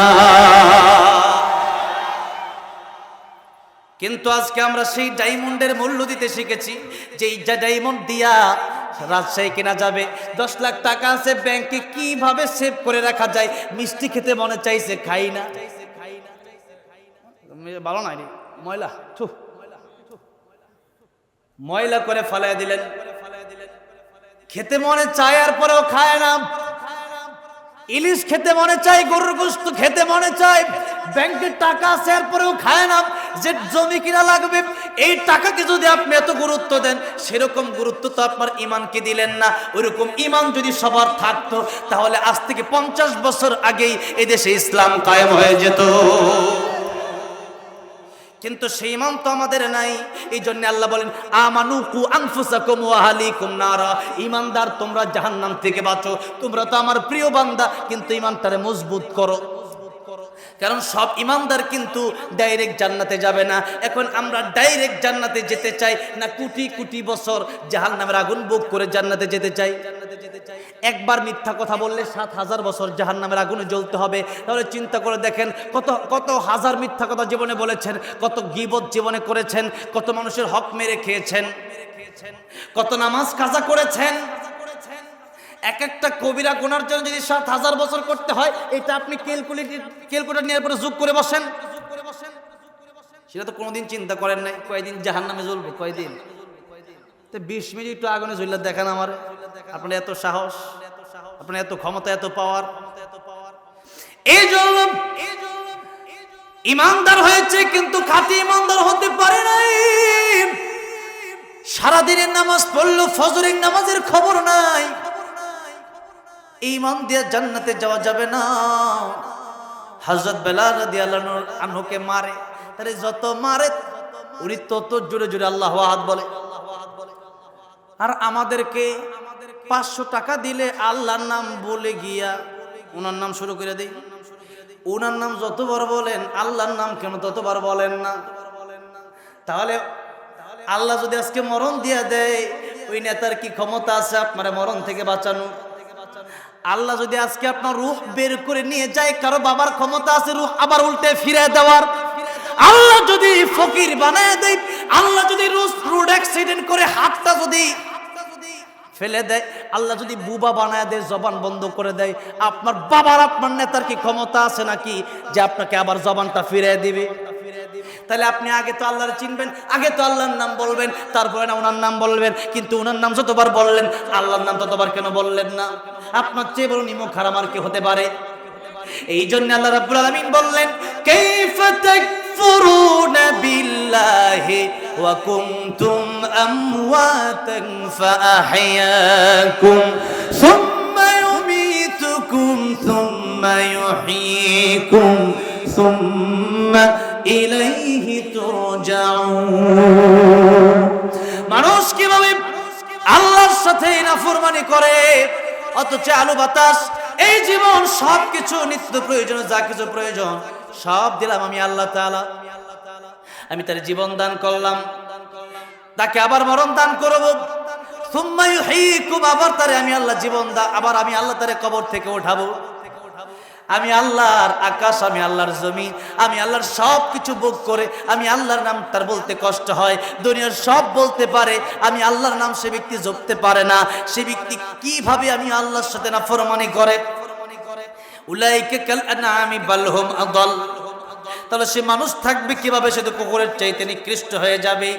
কিন্তু আজকে আমরা সেই ডায়মন্ডের মূল্য দিতে শিখেছি, যে এই ডায়মন্ড দিয়া রাজশাহী কেনা যাবে। 10 লাখ টাকা আছে ব্যাংকে, কিভাবে সেভ করে রাখা যায়? মিষ্টি খেতে মনে চাইছে, খাই না, ভালো নাই রে, ময়লা করে ফেলাই দিলেন। খেতে মনে চায়, আর পরেও খায় না। ইলিশ খেতে মনে চায়, গরুর গোশত খেতে মনে চায়, ব্যাংকের টাকা আছে এরপরেও খায় না, যে জমি কিনা লাগবে এই টাকাকে যদি আপনি এত গুরুত্ব দেন, সেরকম গুরুত্ব তো আপনার ইমানকে দিলেন না। ওইরকম ইমান যদি সবার থাকতো তাহলে আজ থেকে 50 বছর আগেই এদেশে ইসলাম কায়েম হয়ে যেত। কিন্তু সেই ইমান তো আমাদের নাই। এই জন্য আল্লাহ বলেন আমানু কু আনফুসাকুম ওয়া আহলিকুম নারা, ঈমানদার তোমরা জাহান্নাম থেকে বাঁচো। তোমরা তো আমার প্রিয় বান্দা, কিন্তু ঈমানটারে মজবুত করো। কারণ সব ঈমানদার কিন্তু ডাইরেক্ট জান্নাতে যাবে না। এখন আমরা ডাইরেক্ট জান্নাতে যেতে চাই না কোটি কোটি বছর জাহান্নামের আগুন ভোগ করে জান্নাতে যেতে চাই? একবার মিথ্যা কথা বললে 7000 বছর জাহান্নামের আগুনে জ্বলতে হবে। তাহলে চিন্তা করে দেখেন কত কত হাজার মিথ্যা কথা জীবনে বলেছেন, কত গীবত জীবনে করেছেন, কত মানুষের হক মেরে খেয়েছেন, কত নামাজ কাজা করেছেন। এক একটা কবিরা গুনার জন্য যদি 7000 বছর করতে হয়, এটা আপনি ক্যালকুলেটর নেওয়ার পরে যোগ করে বসেন। সেটা তো কোনোদিন চিন্তা করেন নাই কয়দিন জাহান্নামে জ্বলবো, কয়দিন। তো 20 মিনিট একটু আগুনে জ্বললে দেখেন আমার, আপনার এত সাহস, আপনার এত ক্ষমতা, এত পাওয়ার। এই জন্য ইমানদার হয়েছে কিন্তু খাঁটি ইমানদার হতে পারে নাই। সারাদিনের নামাজ পড়লো, ফজরের নামাজের খবর নাই। ঈমান দিয়ে জান্নাতে যাওয়া যাবে না। হযরত বেলাল রাদিয়াল্লাহু আনহুকে মারে, তারে যত মারে উনি তত জোরে জোরে আল্লাহু আহাদ বলে। আর আমাদেরকে 500 টাকা দিলে আল্লাহর নাম বলে গিয়া ওনার নাম শুরু করে দেই। ওনার নাম যতবার বলেন আল্লাহর নাম কেন ততবার বলেন না? তাহলে আল্লাহ যদি আজকে মরণ দিয়া দেয়, ওই নেতার কি ক্ষমতা আছে আপনার মরণ থেকে বাঁচানো? আল্লাহ যদি আজকে আপনার রূহ বের করে নিয়ে যায়, কারো বাবার ক্ষমতা আছে রূহ আবার উল্টে ফিরে দেওয়ার? আল্লাহ যদি ফকির বানায় দেয়, আল্লাহ যদি রোড অ্যাক্সিডেন্ট করে হাতটা যদি ফেলে দেয়, আল্লাহ যদি বুবা বানায় দেয়, জবান বন্ধ করে দেয়, আপনার বাবার আপনার নেতার কি ক্ষমতা আছে নাকি যে আপনাকে আবার জবানটা ফিরে দিবে? তাহলে আপনি আগে তো আল্লাহর চিনবেন, আগে তো আল্লাহর নাম বলবেন, তারপরে না ওনার নাম বলবেন। কিন্তু ওনার নাম যতবার বললেন আল্লাহর নাম ততবার কেন বললেন না? আপনার চেয়ে বড় নিমক হারাম আর কি হতে পারে? এই জন্য আল্লাহ রাব্বুল আলামিন বললেন কাইফা তাকফুরুনা বিল্লাহি ওয়া কুনতুম আমওয়াতান ফাআহইয়াকুম সুম্মা ইউমীতুকুম সুম্মা ইউহয়ীকুম সুম্মা ইলাইহি তুরজাউন। মানুষ কিভাবে আল্লাহর সাথে নাফরমানি করে, অথচ আলো বাতাস এই জীবন সবকিছু নিত্য প্রয়োজন, যা কিছু প্রয়োজন সব দিলাম আমি আল্লাহ তাআলা। আমি তার জীবন দান করলাম, তাকে আবার মরণ দান করব। সুম্মা ইউহয়ীকুম, আবার তারে আমি আল্লাহ জীবন আবার আমি আল্লাহ তারে কবর থেকে উঠাবো। আমি আল্লাহর আকাশ, আমি আল্লাহর জমিন, আমি আল্লাহর সব কিছু ভোগ করে আমি আল্লাহর নাম তার বলতে কষ্ট হয়। দুনিয়ার সব বলতে পারে, আমি আল্লাহর নাম সে ব্যক্তি জপতে পারে না। সে ব্যক্তি কিভাবে আমি আল্লাহর সাথে নাফরমানি করে? উলাইকা কাল আনআমি বাল হুম আদাল। তাহলে সে মানুষ থাকবে কিভাবে? সে তো কুকুরের চাইতে নিকৃষ্ট হয়ে যাবে।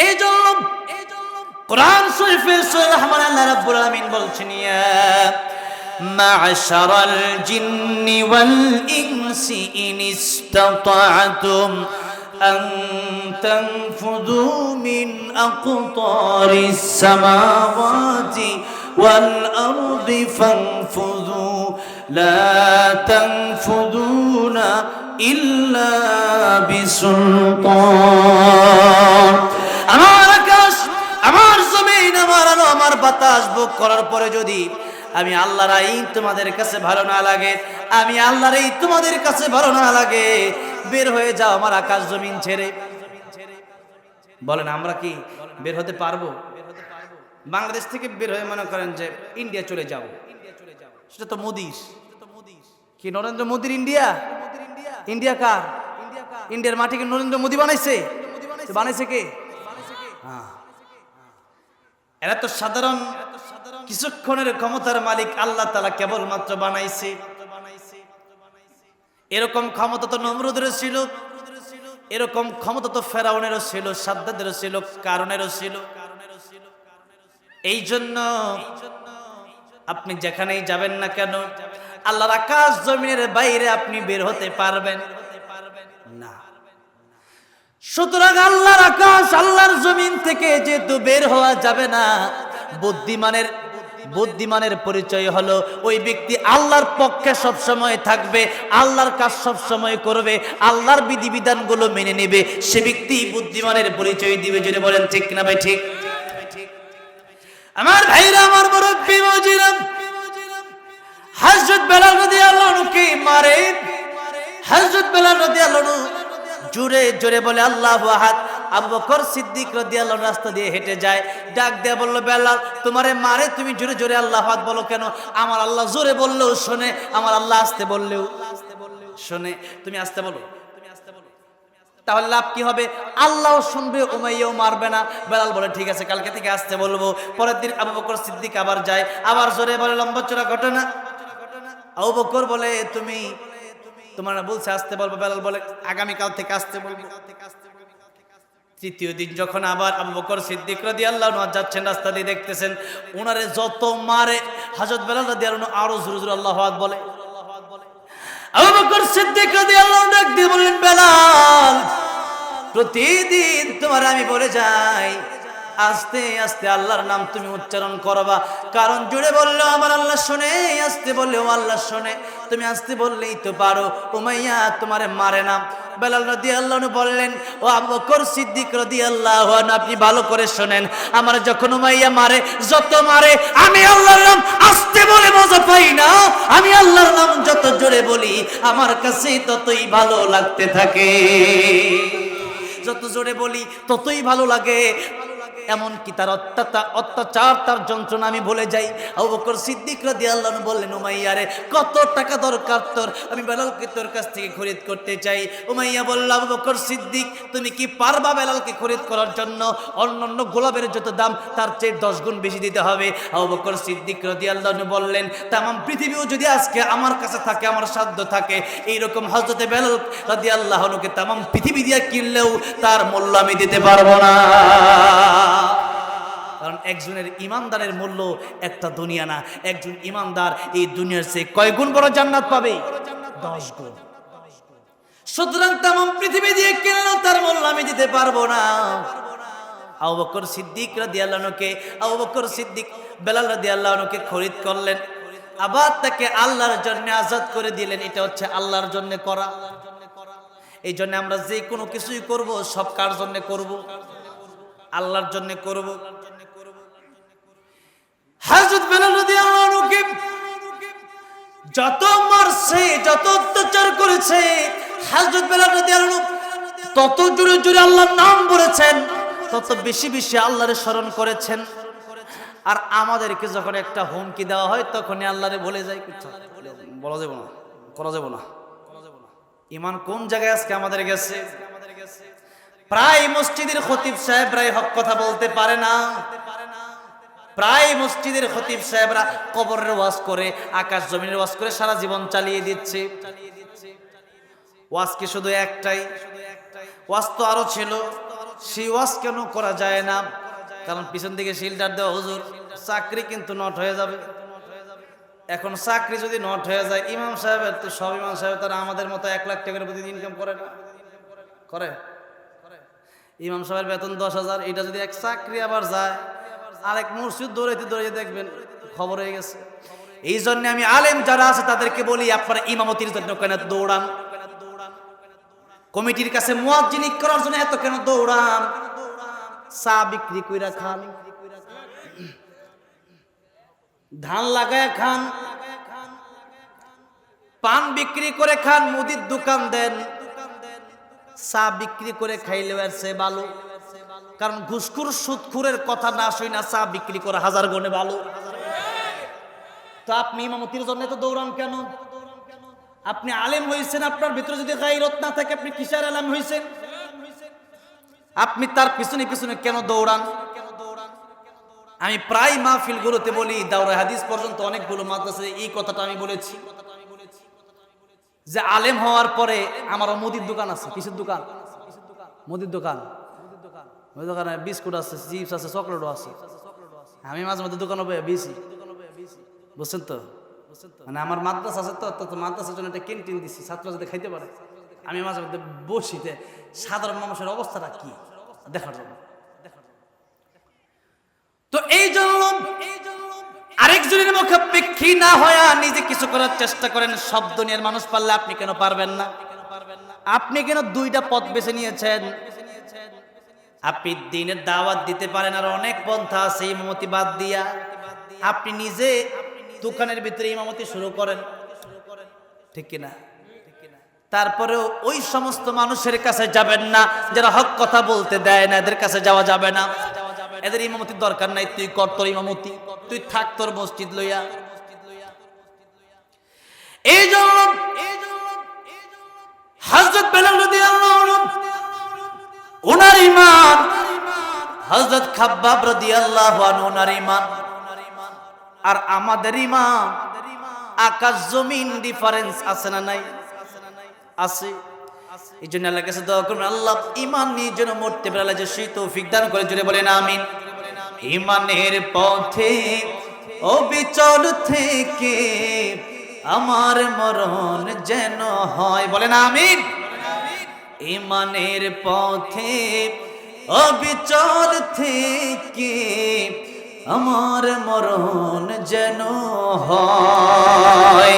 এই জন্য কোরআন শরীফের সূরা রহমান আল্লাহ রাব্বুল আলামিন বলছেন ইয়া معشر الجن والإنس إن استطعتم أن تنفذوا من أقطار السماوات والأرض فانفذوا لا تنفذون إلا بسلطان। আমার আকাশ, আমার জমিন, আমার আলো, আমার বাতাস ভোগ করার পরে যদি আমি আল্লাহর আইন তোমাদের কাছে ভালো না লাগে, আমি আল্লাহর এই তোমাদের কাছে ভালো না লাগে, বের হয়ে যাও আমার আকাশ জমিন ছেড়ে। বলেন আমরা কি বের হতে পারবো? বাংলাদেশ থেকে বের হয়ে মনে করেন যে ইন্ডিয়া চলে যাব, সেটা তো মোদির। কি নরেন্দ্র মোদির ইন্ডিয়া? ইন্ডিয়া কার? ইন্ডিয়ার মাটিকে নরেন্দ্র মোদি বানাইছে? বানাইছে কে? এরা তো সাধারণ কিছুক্ষণের ক্ষমতার মালিক আল্লাহ তাআলা কেবলমাত্র বানাইছে। এরকম ক্ষমতা তো নমরুদেরও ছিল, এরকম ক্ষমতা তো ফেরাউনেরও ছিল, সাদ্দাদেরও ছিল, কারুনেরও ছিল। এই জন্য আপনি যেখানেই যাবেন না কেন আল্লাহর আকাশ জমিনের বাইরে আপনি বের হতে পারবেন না। সুতরাং আল্লাহর আকাশ আল্লাহর জমিন থেকে যেহেতু বের হওয়া যাবে না, বুদ্ধিমানের পরিচয় হলো ওই ব্যক্তি আল্লাহর পক্ষে সব সময় থাকবে, আল্লাহর কাজ সব সময় করবে, আল্লাহর বিধিবিধানগুলো মেনে নেবে, সে ব্যক্তি বুদ্ধিমানের পরিচয় দিবে। যদি বলেন ঠিক না ভাই? ঠিক। আমার ভাইরা, আমার মুরব্বি মুজিরাম, হযরত বেলাল রাদিয়াল্লাহু আনহু কে মারে। হযরত বেলাল রাদিয়াল্লাহু আনহু জোরে জোরে বলে আল্লাহু আহাদ। আবু বকর সিদ্দিক রাদিয়াল্লাহু আনহু রাস্তা দিয়ে হেঁটে যায়, ডাক দিয়ে বলল, বেলাল তোমারে মারে, তুমি জোরে জোরে আল্লাহু আহাদ বলো কেন? আমার আল্লাহ জোরে বললেও শোনে, আমার আল্লাহ আস্তে বললেও শোনে, তুমি আস্তে বলো। তাহলে লাভ কি হবে? আল্লাহ শুনবে, উমাইয়াও মারবে না। বেলাল বলে ঠিক আছে, কালকে থেকে আসতে বলবো। পরের দিন আবু বকর সিদ্দিক আবার যায়, আবার জোরে বলে লম্বা চড়া ঘটনা। আবু বকর বলে তোমার বলছে আসতে বলবো, বেলাল বলে আগামীকাল থেকে আসতে বলবো। তৃতীয় দিন যখন আবার আবু বকর সিদ্দিক রাদিয়াল্লাহু আনহু যাচ্ছেন, রাস্তা দিয়ে দেখতেছেন ওনারে যত মারে, হযরত বেলাল রাদিয়াল্লাহু আনহু আরো জোরে জোরে আল্লাহু আকবার বলে। আবু বকর সিদ্দিক রাদিয়াল্লাহু আনহু ডাক দিয়ে বললেন, বেলাল প্রতিদিন তোমার আমি বলে যাই আস্তে আস্তে আল্লাহর নাম তুমি উচ্চারণ করবা, কারণ জুড়ে বললেও আমার আল্লাহ শোনে, আস্তে বললেও আল্লাহ শোনে, তুমি আস্তে বললেই তো পারো, উমাইয়া তোমারে মারে না। বেলাল রাদিয়াল্লাহু আনহু বললেন, ও আবু বকর সিদ্দিক রাদিয়াল্লাহু আনহু আপনি ভালো করে শোনেন, আমার যখন উমাইয়া মারে, যত মারে, আমি আল্লাহর নাম আস্তে বলে মজা পাই না, আমি আল্লাহর নাম যত জোরে বলি আমার কাছে ততই ভালো লাগতে থাকে, যত জোরে বলি ততই ভালো লাগে, এমনকি তার অত্যাচার তার যন্ত্রণা আমি ভুলে যাই। আবু বকর সিদ্দিক রাদিয়াল্লাহু আনহু বললেন, উমাইয়া রে কত টাকা দরকার তোর, আমি বেলালকে তোর কাছ থেকে খরিদ করতে চাই। উমাইয়া বলল, আবু বকর সিদ্দিক তুমি কি পারবা বেলালকে খরিদ করার জন্য? অন্যান্য গোলাপের যত দাম তার চেয়ে 10 গুণ বেশি দিতে হবে। আবু বকর সিদ্দিক রাদিয়াল্লাহু আনহু বললেন, তামাম পৃথিবীও যদি আজকে আমার কাছে থাকে, আমার সাধ্য থাকে, এইরকম হযরতে বেলাল রাদিয়াল্লাহু আনহুকে তামাম পৃথিবী দিয়ে কিনলেও তার মূল্য আমি দিতে পারবো না। কারণ একজনের ইমানদারের মূল্য একটা দুনিয়া না, একজন ইমানদার এই দুনিয়ার চেয়ে কয় গুণ বড় জান্নাত পাবে? 10 গুণ। সুতরাং তামাম পৃথিবী দিয়ে কিনলেও তার মূল্য আমি দিতে পারবো না। আবু বকর সিদ্দিক রাদিয়াল্লাহু আনহুকে, আবু বকর সিদ্দিক বেলাল রাদিয়াল্লাহু আনহুকে খরিদ করলেন, আবার তাকে আল্লাহর জন্য আজাদ করে দিলেন। এটা হচ্ছে আল্লাহর জন্য করা। এই জন্য আমরা যে কোনো কিছুই করব সব কার জন্য করব? আল্লাহর জন্য করব। হযরত বেলাল রাদিয়াল্লাহু আনহুকে যত মারছে, যত অত্যাচার করেছে, হযরত বেলাল রাদিয়াল্লাহু আনহু তত জোরে জোরে আল্লাহর নাম বলেছেন, তত বেশি বেশি আল্লাহরে স্মরণ করেছেন। আর আমাদেরকে যখন একটা হুমকি দেওয়া হয় তখনই আল্লাহরে বলে যায়, বলা যাবে না, করা যাবে না। ঈমান কোন জায়গায় আজকে আমাদের গেছে? প্রায় মসজিদের খতিব সাহেবরা হক কথা বলতে পারে না, প্রায় মসজিদের খতিব সাহেবরা কবরের ওয়াজ করে, আকাশ জমিনের ওয়াজ করে সারা জীবন চালিয়ে দিচ্ছে। ওয়াজ কি শুধু একটাই? ওয়াজ তো আরো ছিল, সেই ওয়াজ কেন করা যায় না? কারণ পিছন দিকে শিলডার দেওয়া, হুজুর চাকরি কিন্তু নট হয়ে যাবে। এখন চাকরি যদি নট হয়ে যায়, ইমাম সাহেবের তো সব ইমাম সাহেব তারা আমাদের মতো 1 লাখ টাকার প্রতিদিন ইনকাম করে না, করে? ইমাম সাহেবের বেতন 10,000, এটা যদি এক চাকরি আবার যায়, আরেক মসজিদ দৌড়াইতে দৌড়াইতে দেখবেন খবর হয়ে গেছে। এই জন্য আমি আলেম যারা আছে তাদেরকে বলি, আপনারা ইমামতির জন্য কেন দৌড়ান? কমিটির কাছে মুয়াজ্জিন করার জন্য এত কেন দৌড়ান? চা বিক্রি কইরা খান, ধান লাগায় খান, পান বিক্রি করে খান, মুদির দোকান দেন, চা বিক্রি করে খাইলেও এর চেয়ে ভালো। কারণ ঘুষখোর সুদখোরের কথা না শুই না চা বিক্রি করে 1000 গুণে ভালো। তো আপনি ইমামতির জন্য তো দৌড়ান কেন? আপনি আলেম হয়েছেন, আপনার ভিতরে যদি গায়রত না থাকে আপনি কিসের আলেম হয়েছেন? আপনি তার পিছনে পিছনে কেন দৌড়ান? আমি প্রায় মাহফিলগুলোতে বলি, দাওরা হাদিস পর্যন্ত অনেকগুলো মাদ্রাসায় এই কথাটা আমি বলেছি যে আলেম হওয়ার পরে আমারও মুদির দোকান আছে। কিসের দোকান? মুদির দোকান। ওই দোকানে বিস্কুট আছে, চিপস আছে, চকলেটও আছে। আমি মাঝে মধ্যে দোকানে বেশি বুঝছেন তো? মানে আমার মাদ্রাসা আছে তো মাদ্রাসার জন্য একটা ক্যান্টিন দিচ্ছি, ছাত্ররা যাতে খাইতে পারে। আমি মাঝে মধ্যে বসিতে সাধারণ মানুষের অবস্থাটা কি দেখার জন্য। তো এই জন্য আরেকজনের মুখাপেক্ষী না হয়ে নিজে কিছু করার চেষ্টা করেন। সব দুনিয়ার মানুষ পারলে আপনি কেন পারবেন না? আপনি কেন দুইটা পথ বেছে নিয়েছেন? আপনি দিনের দাওয়াত দিতে পারেন, আর অনেক পন্থা আছে ইমামতি বাদ দিয়া। আপনি নিজে দোকানের ভিতরে ইমামতি শুরু করেন, ঠিক কিনা? তারপরেও ওই সমস্ত মানুষের কাছে যাবেন না যারা হক কথা বলতে দেয় না, এদের কাছে যাওয়া যাবে না। এদের ইমামতির দরকার নাই, তুই কর তোর ইমামতি, তুই থাক তোর মসজিদ লইয়া। এই জন্য হযরত বেলাল রাদিয়াল্লাহু আনহু ওনার ঈমান, হযরত খাব্বাব রাদিয়াল্লাহু আনহু ওনার ঈমান আর আমাদের ঈমান আকাশ জমিন ডিফারেন্স আছে না নাই? আছে। এই জন্য আল্লাহর কাছে দোয়া করবেন, আল্লাহ ঈমান নিয়ে যেন মরতে পারে যে সেই তৌফিক দান করে। জুড়ে বলেন আমিন। ঈমানের পথে অবিচল থেকে আমার মরণ যেন হয়, বলেন আমিন। ঈমানের পথে অবিচল থেকে আমার মরণ যেন হয়।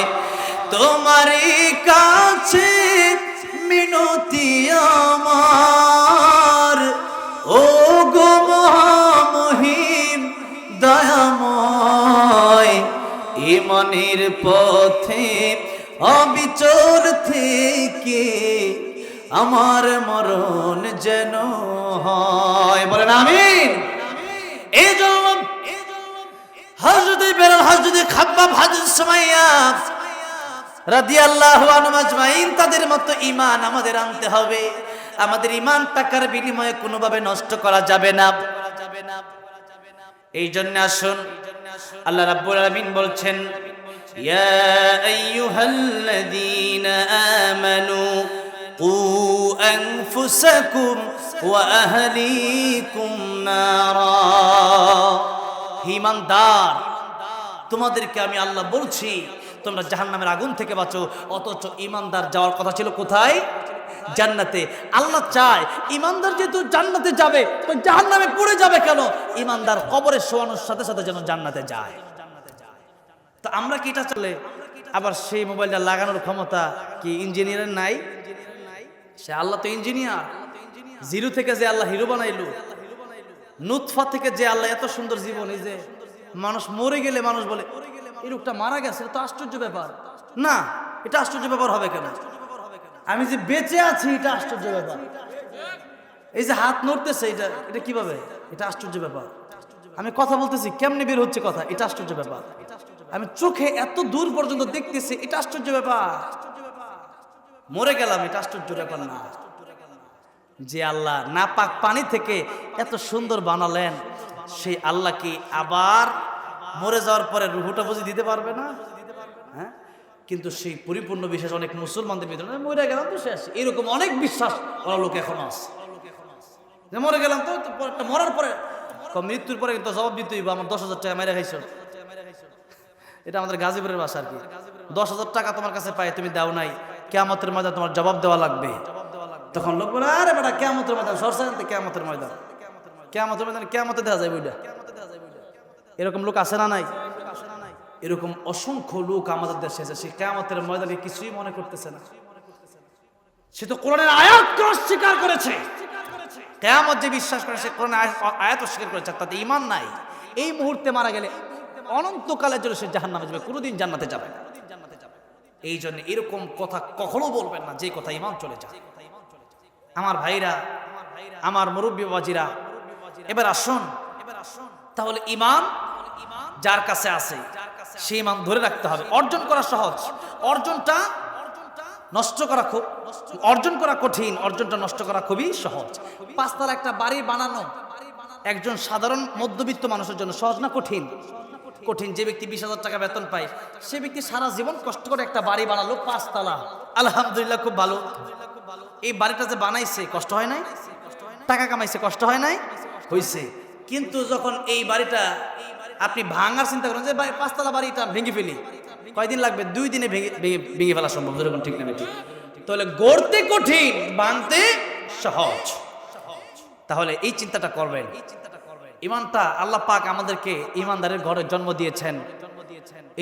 তোমারই কাছে মিনতি আমার, ও গো মহিম দয়াময়। ঈমানের পথে অবিচল থেকে আমার মরণ যেন হয়, বলেন আমিন। এই জন্য হযরত বেলাল, হযরত খাব্বাব, হযরত সুমাইয়া রাদিয়াল্লাহু আনহুম আজমাইন তাদের মতো ঈমান আমাদের আনতে হবে। আমাদের ঈমান টাকার বিনিময়ে কোনোভাবে নষ্ট করা যাবে না। এই জন্য আসুন, আল্লাহ রাব্বুল আলামিন বলছেন, ইয়া আইয়ুহাল্লাযীনা আমানু কু আনফুসাকুম ওয়া আহলিকুম নারা। ঈমানদার, তোমাদেরকে আমি আল্লাহ বলছি তোমরা জাহান্নামের আগুন থেকে বাঁচো। অথচ ঈমানদার যাওয়ার কথা ছিল কোথায়? জান্নাতে। আল্লাহ চায় ঈমানদার যেহেতু জান্নাতে যাবে, তো জাহান্নামে পড়ে যাবে কেন? ঈমানদার কবরে শোয়ানোর সাথে সাথে যেন জান্নাতে যায়। তো আমরা কি এটা চলে? আবার সেই মোবাইলটা লাগানোর ক্ষমতা কি ইঞ্জিনিয়ারের নাই? সে আল্লাহ তো ইঞ্জিনিয়ার। জিরো থেকে যে আল্লাহ হিরো বানাইলো, নুতফা থেকে যে আল্লাহ এত সুন্দর জীবন, এই যে মানুষ মরে গেলে মানুষ বলে এই লোকটা মারা গেছে, এটা তো আশ্চর্য ব্যাপার না। এটা আশ্চর্য ব্যাপার হবে কেন? আমি যে বেঁচে আছি এটা আশ্চর্য ব্যাপার। এই যে হাত নড়তেছে, এটা কিভাবে? এটা আশ্চর্য ব্যাপার। আমি কথা বলতেছি, কেমনে বের হচ্ছে কথা, এটা আশ্চর্য ব্যাপার। আমি চোখে এত দূর পর্যন্ত দেখতেছি, এটা আশ্চর্য ব্যাপার। মরে গেলাম, এটা আশ্চর্য ব্যাপার না। যে আল্লাহ নাপাক পানি থেকে এত সুন্দর বানালেন, সেই আল্লাহ কি আবার মরে যাওয়ার পরে রুহুটা বুঝি দিতে পারবে না? হ্যাঁ, কিন্তু সেই পরিপূর্ণ বিশ্বাস অনেক মুসলমানদের ভিতরে, মরে গেলাম তো শেষ, এরকম অনেক বিশ্বাস ওরা লোক এখন আছে। মরে গেলাম তো মরার পরে, মৃত্যুর পরে কিন্তু জবাব দিতে হইব, আমার 10,000 টাকা মেরে খাইছো। এটা আমাদের গাজীপুরের ভাষা আর কি। 10,000 টাকা তোমার কাছে পাই, তুমি দাও নাই, কিয়ামতের ময়দানে তোমার জবাব দেওয়া লাগবে। তখন লোক বলে, আরে বেটা কিয়ামতের ময়দান সরসাতে, কিয়ামতের ময়দান, কিয়ামতের ময়দানে কিয়ামতে দেওয়া যায় বইটা। এরকম লোক আছে না নাই? এরকম অসংখ্য লোক আমাদের দেশে আছে, সে কিয়ামতের ময়দানে কিছুই মনে করতেছে না। সে তো কোরআনের আয়াতকে অস্বীকার করেছে। কিয়ামত যে বিশ্বাস করে, সে কোরআনের আয়াত অস্বীকার করেছে, তাতে ঈমান নাই। এই মুহূর্তে মারা গেলে অনন্তকালের জন্য সে জাহান্নামে যাবে, কোনোদিন জান্নাতে যাবে না। এই জন্য এরকম কথা কখনো বলবেন না যে কথা ঈমান চলে যায়। আমার ভাইরা, আমার মুরব্বী বাবাজিরা, এবার আসুন, তাহলে ঈমান যার কাছে আছে সেই ঈমান ধরে রাখতে হবে। অর্জন করা সহজ, অর্জনটা নষ্ট করা খুব, অর্জন করা কঠিন, অর্জনটা নষ্ট করা খুবই সহজ। 5 তলা একটা বাড়ি বানানো একজন সাধারণ মধ্যবিত্ত মানুষের জন্য সহজ না কঠিন? কঠিন। যে ব্যক্তি 20,000 টাকা বেতন পায়, সে ব্যক্তি সারা জীবন কষ্ট করে একটা বাড়ি বানালো 5 তলা, আলহামদুলিল্লাহ খুব ভালো। এই বাড়িটা যে বানাইছে কষ্ট হয় নাই? টাকা কামাইছে কষ্ট হয় নাই? হইছে। কিন্তু যখন এই বাড়িটা আপনি ভাঙার চিন্তা করেন যে ভাই 5 তলা বাড়িটা ভেঙে ফেলি, কয়দিন লাগবে? 2 দিনে ভেঙে ফেলা সম্ভব, যেরকম ঠিক না ঠিক? তাহলে গড়তে কঠিন, ভাঙতে সহজ। তাহলে এই চিন্তাটা করবেন। ইমানটা আল্লাহ পাক আমাদেরকে ইমানদারের ঘরে জন্ম দিয়েছেন,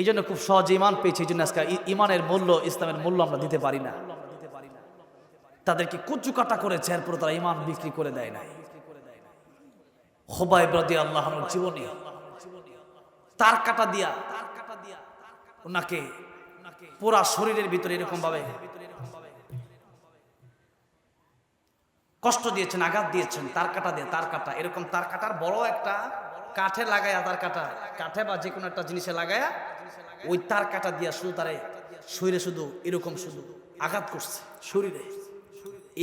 এই জন্য খুব সহজে ইমান পেয়েছি। এই জন্য আজকে ইমানের মূল্য, ইসলামের মূল্য আমরা দিতে পারি না। তাদেরকে কুচু কাটা করেছে, এরপর তারা ইমান বিক্রি করে দেয় না। খুবাইব রাদিয়াল্লাহু আনহুর জীবনী, তার কাটা দিয়া ওনাকে পুরা শরীরের ভিতরে এরকম ভাবে কষ্ট দিয়েছেন, আঘাত দিয়েছেন, তার কাটা দিয়ে। তার কাটা এরকম, তার কাটার বড় একটা কাঠে লাগায়া, তার কাটা কাঠে বা যে কোনো একটা জিনিসে লাগায়া ওই তার কাটা দিয়া শুধু তারে শরীরে শুধু এরকম শুধু আঘাত করছে শরীরে,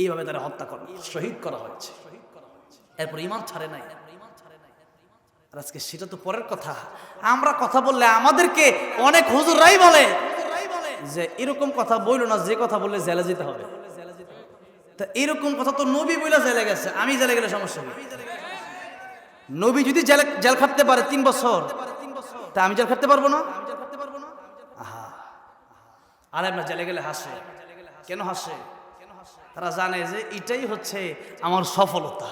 এইভাবে তারা হত্যা করা, শহীদ করা হয়েছে। এরপর ইমান ছাড়ে নাই। আর আজকে সেটা তো পরের কথা। আমরা কথা বললে আমাদেরকে অনেক হুজুররাই বলে যে এরকম কথা বইল না, যে কথা বললে জেলে যেতে হবে। তা এরকম কথা তো নবী বইলা জেলে গেছে, আমি জেলে গেলে সমস্যা নেই। নবী যদি জেল খাটতে পারে 3 বছর, তা আমি জেল খাটতে পারবো না? আহা, আর আমরা জেলে গেলে হাসে। কেন হাসে? তারা জানে যে এটাই হচ্ছে আমার সফলতা।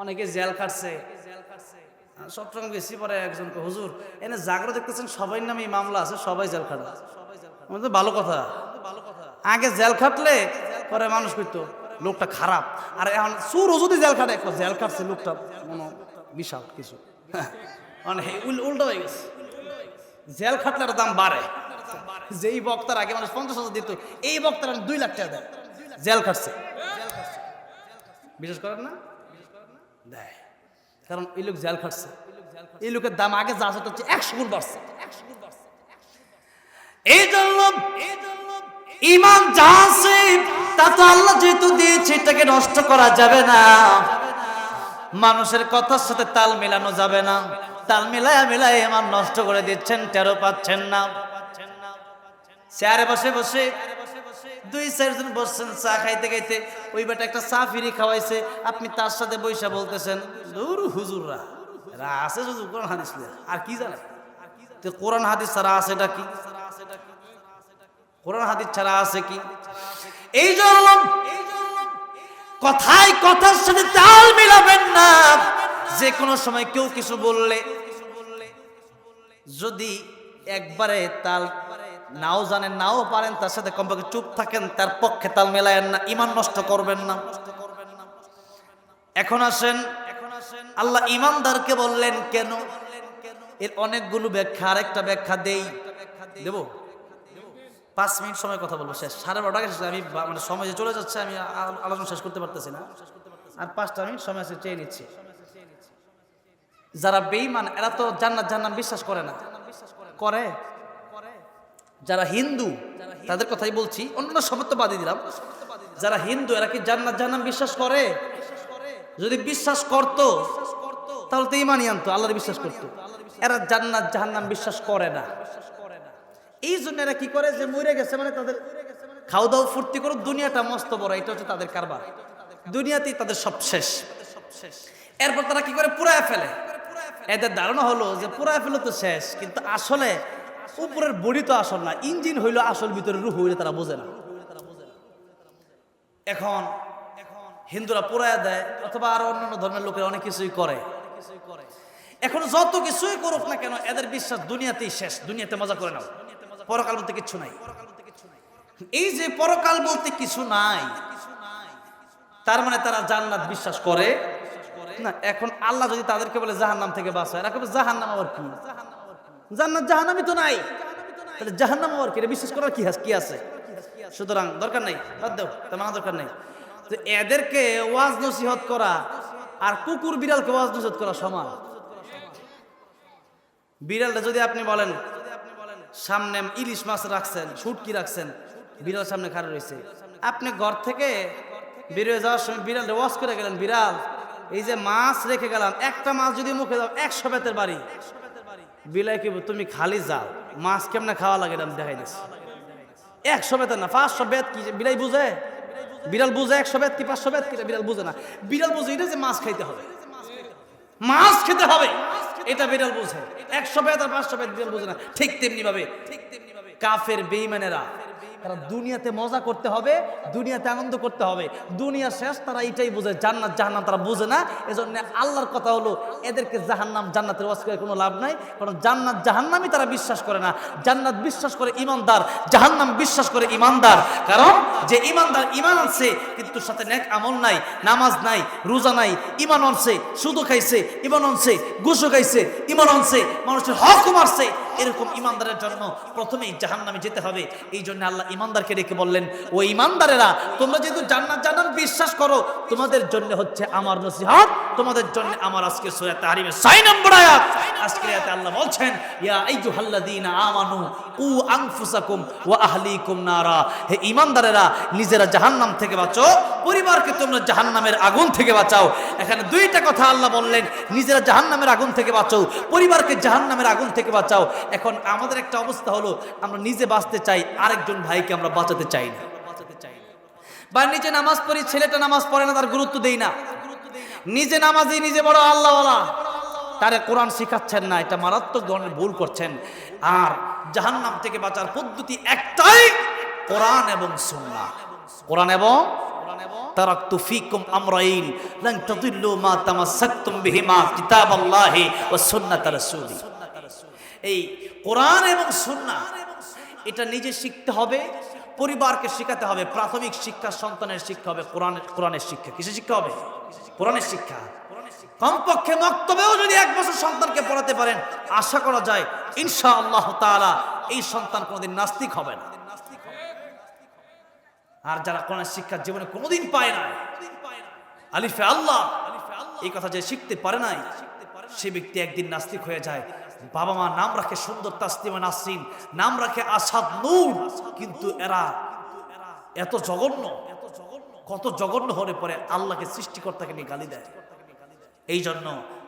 অনেকে জেল খাটছে। চট্টগ্রাম গেছি, পরে একজনকে, হুজুর এনে জাগরো দেখতেছেন সবাই নামে মামলা আছে, সবাই জেল খাটা। ভালো কথা। আগে জেল খাটলে পরে মানুষ কইতো লোকটা খারাপ, আর এখন চোরও যদি জেল খাটে, জেল খাটছে লোকটা মনে বিশাল কিছু। মানে উল্টো হয়ে গেছে, জেল খাটলে দাম বাড়ে। যেই বক্তার আগে মানুষ 50,000 দিত, এই বক্তার 2 লাখ টাকা দেয়, জেল খাটছে। বিশ্বাস করেন না? দেয়, কারণ এই লোক জেল খাটছে। এই লোকের দাম আগে যা আছে তার চেয়ে 100 গুণ বাড়ছে। এই জন্য ইমান যা আছে তা তো আল্লাহ যেহেতু দিয়েছে, এটাকে নষ্ট করা যাবে না। মানুষের কথার সাথে তাল মেলানো যাবে না। তাল মেলায় ইমান নষ্ট করে দিচ্ছেন, টেরো পাচ্ছেন না। চেয়ারে বসে বসে 2-4 জন বসছেন চা খাইতে খাইতে, ওই বেটা একটা চা ফিরি খাওয়াইছে, আপনি তার সাথে বৈশা বলতেছেন দূর হুজুররা এরা আছে শুধু কোরআন হাদিস নিয়ে, আর কি জানে? তো কোরআন হাদিস ছাড়া আছে এটা কি? কোরআন হাদিস ছাড়া আছে কি? এই জন্য কথায় কথার সাথে তাল মিলাবেন না। যে কোনো সময় কেউ কিছু বললে যদি একবারে তাল নাও জানেন, নাও পারেন, তার সাথে কমপক্ষে চুপ থাকেন, তার পক্ষে তাল মেলায়েন না, ইমান নষ্ট করবেন না। এখন আসেন, আল্লাহ ইমানদারকে বললেন কেন? এর অনেকগুলো ব্যাখ্যা, আরেকটা ব্যাখ্যা দেব। 5 মিনিট সময় কথা বলবো, শেষ। 12:30 শেষ। আমি মানে সময় চলে যাচ্ছে, আমি আলোচনা শেষ করতে পারতেছি না। আর 5টা মিনিট সময় আছে, চেয়ে নিচ্ছি। যারা বেঈমান এরা তো জান্নাত জাহান্নাম বিশ্বাস করে না। করে যারা হিন্দু, তাদের কথাই বলছি, অন্যান্য সবত বাদই দিলাম। যারা হিন্দু এরা কি জান্নাত জাহান্নাম বিশ্বাস করে? যদি বিশ্বাস করতো তাহলে তো ঈমানই আনতো, আল্লাহর বিশ্বাস করতো। এরা জান্নাত জাহান্নাম বিশ্বাস করে না। এই জন্য এরা কি করে, যে মরে গেছে মানে তাদের খাওয়া দাওয়া ফুর্তি করো, দুনিয়াটা মস্ত বড়, এটা হচ্ছে তাদের কারবার। দুনিয়াতেই তাদের সব শেষ। এরপর তারা কি করে, পুরায় ফেলে। এদের ধারণা হলো যে পুরায় ফেলে তো শেষ, কিন্তু আসলে উপরের বডি তো আসল না, ইঞ্জিন হইলো আসল, ভিতরে রূহ হইলে তারা বোঝে না। এখন হিন্দুরা পুরায় দেয়, অথবা আরো অন্যান্য ধর্মের লোকেরা অনেক কিছুই করে। এখন যত কিছুই করুক না কেন, এদের বিশ্বাস দুনিয়াতেই শেষ, দুনিয়াতে মজা করে নাও, পরকাল বলতে কিছু নাই। এই যে পরকাল বলতে কিছু নাই, তার মানে তারা জান্নাত বিশ্বাস করে না। এখন আল্লাহ যদি তাদেরকে বলে জাহান্নাম থেকে বাঁচো, এরা কবে জাহান্নাম আবার কি? জান্নাত জাহান্নামই তো নাই, তাহলে জাহান্নাম আবার কি? এটা বিশ্বাস করার কি আছে? সুতরাং দরকার নাই, বাদ দাও, তা মানা দরকার নাই। তো এদেরকে ওয়াজ নসিহত করা আর কুকুর বিড়ালকে ওয়াজ নসিহত করা সমান। বিড়ালটা যদি আপনি বলেন সামনে ইলিশ মাছ রাখছেন, শুটকি রাখছেন, বিড়াল সামনে খাড়া রয়েছে, আপনি ঘর থেকে বেরিয়ে যাওয়ার সময় বিড়ালটা ওয়াজ করে গেলেন, বিড়াল এই যে মাছ রেখে গেলাম, একটা মাছ যদি মুখে দাও 100 বেতের বাড়ি। বিলাই কি তুমি খালি যাও, মাছ কেমনে খাওয়া লাগে আমি দেখাই দিচ্ছি। 100 বেতের না, 500 বেত কি বিলাই বুঝে? বিড়াল বুঝে 100 বেত কি 500 বেত কি? বিড়াল বুঝে না। বিড়াল বুঝে এটা যে মাছ খাইতে হবে, মাছ খেতে হবে। এটা বিড়াল বোঝে, 100 বেদ আর 500 বেদ বিড়াল বোঝে না। ঠিক তেমনি ভাবে কাফের বেঈমানেরা তারা দুনিয়াতে মজা করতে হবে, দুনিয়াতে আনন্দ করতে হবে, দুনিয়া শেষ, তারা এটাই বোঝে। জান্নাত জাহান্নাম তারা বোঝে না। এজন্য আল্লাহর কথা হলো এদেরকে জাহান্নাম জান্নাতের ওয়াজ করে কোনো লাভ নাই, কারণ জান্নাত জাহান্নামই তারা বিশ্বাস করে না। জান্নাত বিশ্বাস করে ইমানদার, জাহান্নাম বিশ্বাস করে ইমানদার। কারণ যে ইমানদার ইমান আনছে কিন্তু সাথে নেক আমল নাই, নামাজ নাই, রোজা নাই, ইমান আনছে, সুদ খাইছে, ইমান আনছে, ঘুষও খাইছে, ইমান আনছে, মানুষের হক মারছে, এরকম ইমানদারের জন্য প্রথমেই জাহান্নামে যেতে হবে। এই জন্য আল্লাহ ইমানদারকে রেখে বললেন, ও ইমানদারেরা, তোমরা যেহেতু জান্নাত জাহান্নাম বিশ্বাস করো, তোমাদের জন্য হচ্ছে আমার নসিহত, তোমাদের জন্য আমার আজকে সূরা তাহরিমের 6 নম্বর আয়াত। আজকের আয়াতে আল্লাহ বলছেন, ইয়া আইয়ুহাল্লাযীনা আমানু কু আনফুসাকুম ওয়া আহলিকুম নারা, হে ইমানদারেরা, নিজেরা জাহান্নাম থেকে বাঁচো, পরিবারকে তোমরা জাহান্নামের আগুন থেকে বাঁচাও। এখানে দুইটা কথা আল্লাহ বললেন, নিজেরা জাহান্নামের আগুন থেকে বাঁচো, পরিবারকে জাহান্নামের আগুন থেকে বাঁচাও। এখন আমাদের একটা অবস্থা হলো, আমরা নিজে বাঁচতে চাই, আরেকজন ভাইকে আমরা বাঁচাতে চাই না। বা নিজে নামাজ পড়ি, ছেলেটা নামাজ পড়ে না, তার গুরুত্ব দেই না। নিজে নামাজি, নিজে বড় আল্লাহওয়ালা, তারে কোরআন শিখাচ্ছেন না, এটা মারাত্মক ধরনের ভুল করছেন। আর জাহান্নাম থেকে বাঁচার পদ্ধতি একটাই, কোরআন এবং সুন্নাহ। কোরআন এবং তারাকতু ফীকুম আমরাইন লান তাদিল্লু মা তামাসসাকতুম বিহিমা কিতাবাল্লাহি ওয়া সুন্নাত রাসূলি। এই কোরআন এবং সুন্নাহ এটা নিজে শিখতে হবে, পরিবারকে শিখাতে হবে। প্রাথমিক শিক্ষা, সন্তানের শিক্ষা হবে কোরআনের শিক্ষা। কিসের শিক্ষা হবে? কোরআনের শিক্ষা। কমপক্ষে মক্তবেও যদি 1 বছর সন্তানকে পড়াতে পারেন, আশা করা যায় ইনশাআল্লাহ তাআলা এই সন্তান কোনোদিন নাস্তিক হবে না। আর যারা কোরআনের শিক্ষা জীবনে কোনোদিন পায় না, আলিফে আল্লাহ এই কথা যে শিখতে পারে নাই, সে ব্যক্তি একদিন নাস্তিক হয়ে যায়। বাবা মা নাম রাখে সুন্দর তাসলিমা নাসরিন, নাম রাখে আসাদ নূর, কিন্তু এরা এত জঘন্য, কত জঘন্য হলে পরে আল্লাহকে সৃষ্টিকর্তাকে নিয়ে গালি দেয়। এই জন্য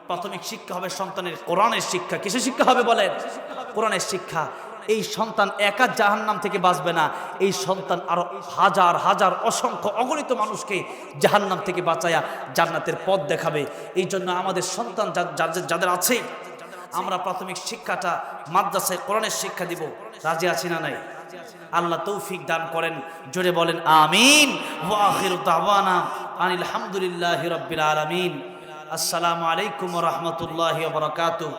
প্রাথমিক শিক্ষা হবে সন্তানের কোরআনের শিক্ষা। কিসের শিক্ষা হবে বলেন? কোরআনের শিক্ষা। এই সন্তান একা জাহান্নাম থেকে বাঁচবে না, এই সন্তান আরো হাজার হাজার অসংখ্য অগণিত মানুষকে জাহান্নাম থেকে বাঁচায়া জান্নাতের পথ দেখাবে। এই জন্য আমাদের সন্তান যাদের আছে, আমরা প্রাথমিক শিক্ষাটা মাদ্রাসায় কোরআনের শিক্ষা দিব। রাজি আছি না নাই? আল্লাহ তৌফিক দান করেন, জোরে বলেন আমিন। ওয়া আখিরু দাওয়ানা আনিল হামদুলিল্লাহি রাব্বিল আলামিন। আসসালামু আলাইকুম ওয়া রাহমাতুল্লাহি ওয়া বারাকাতুহু।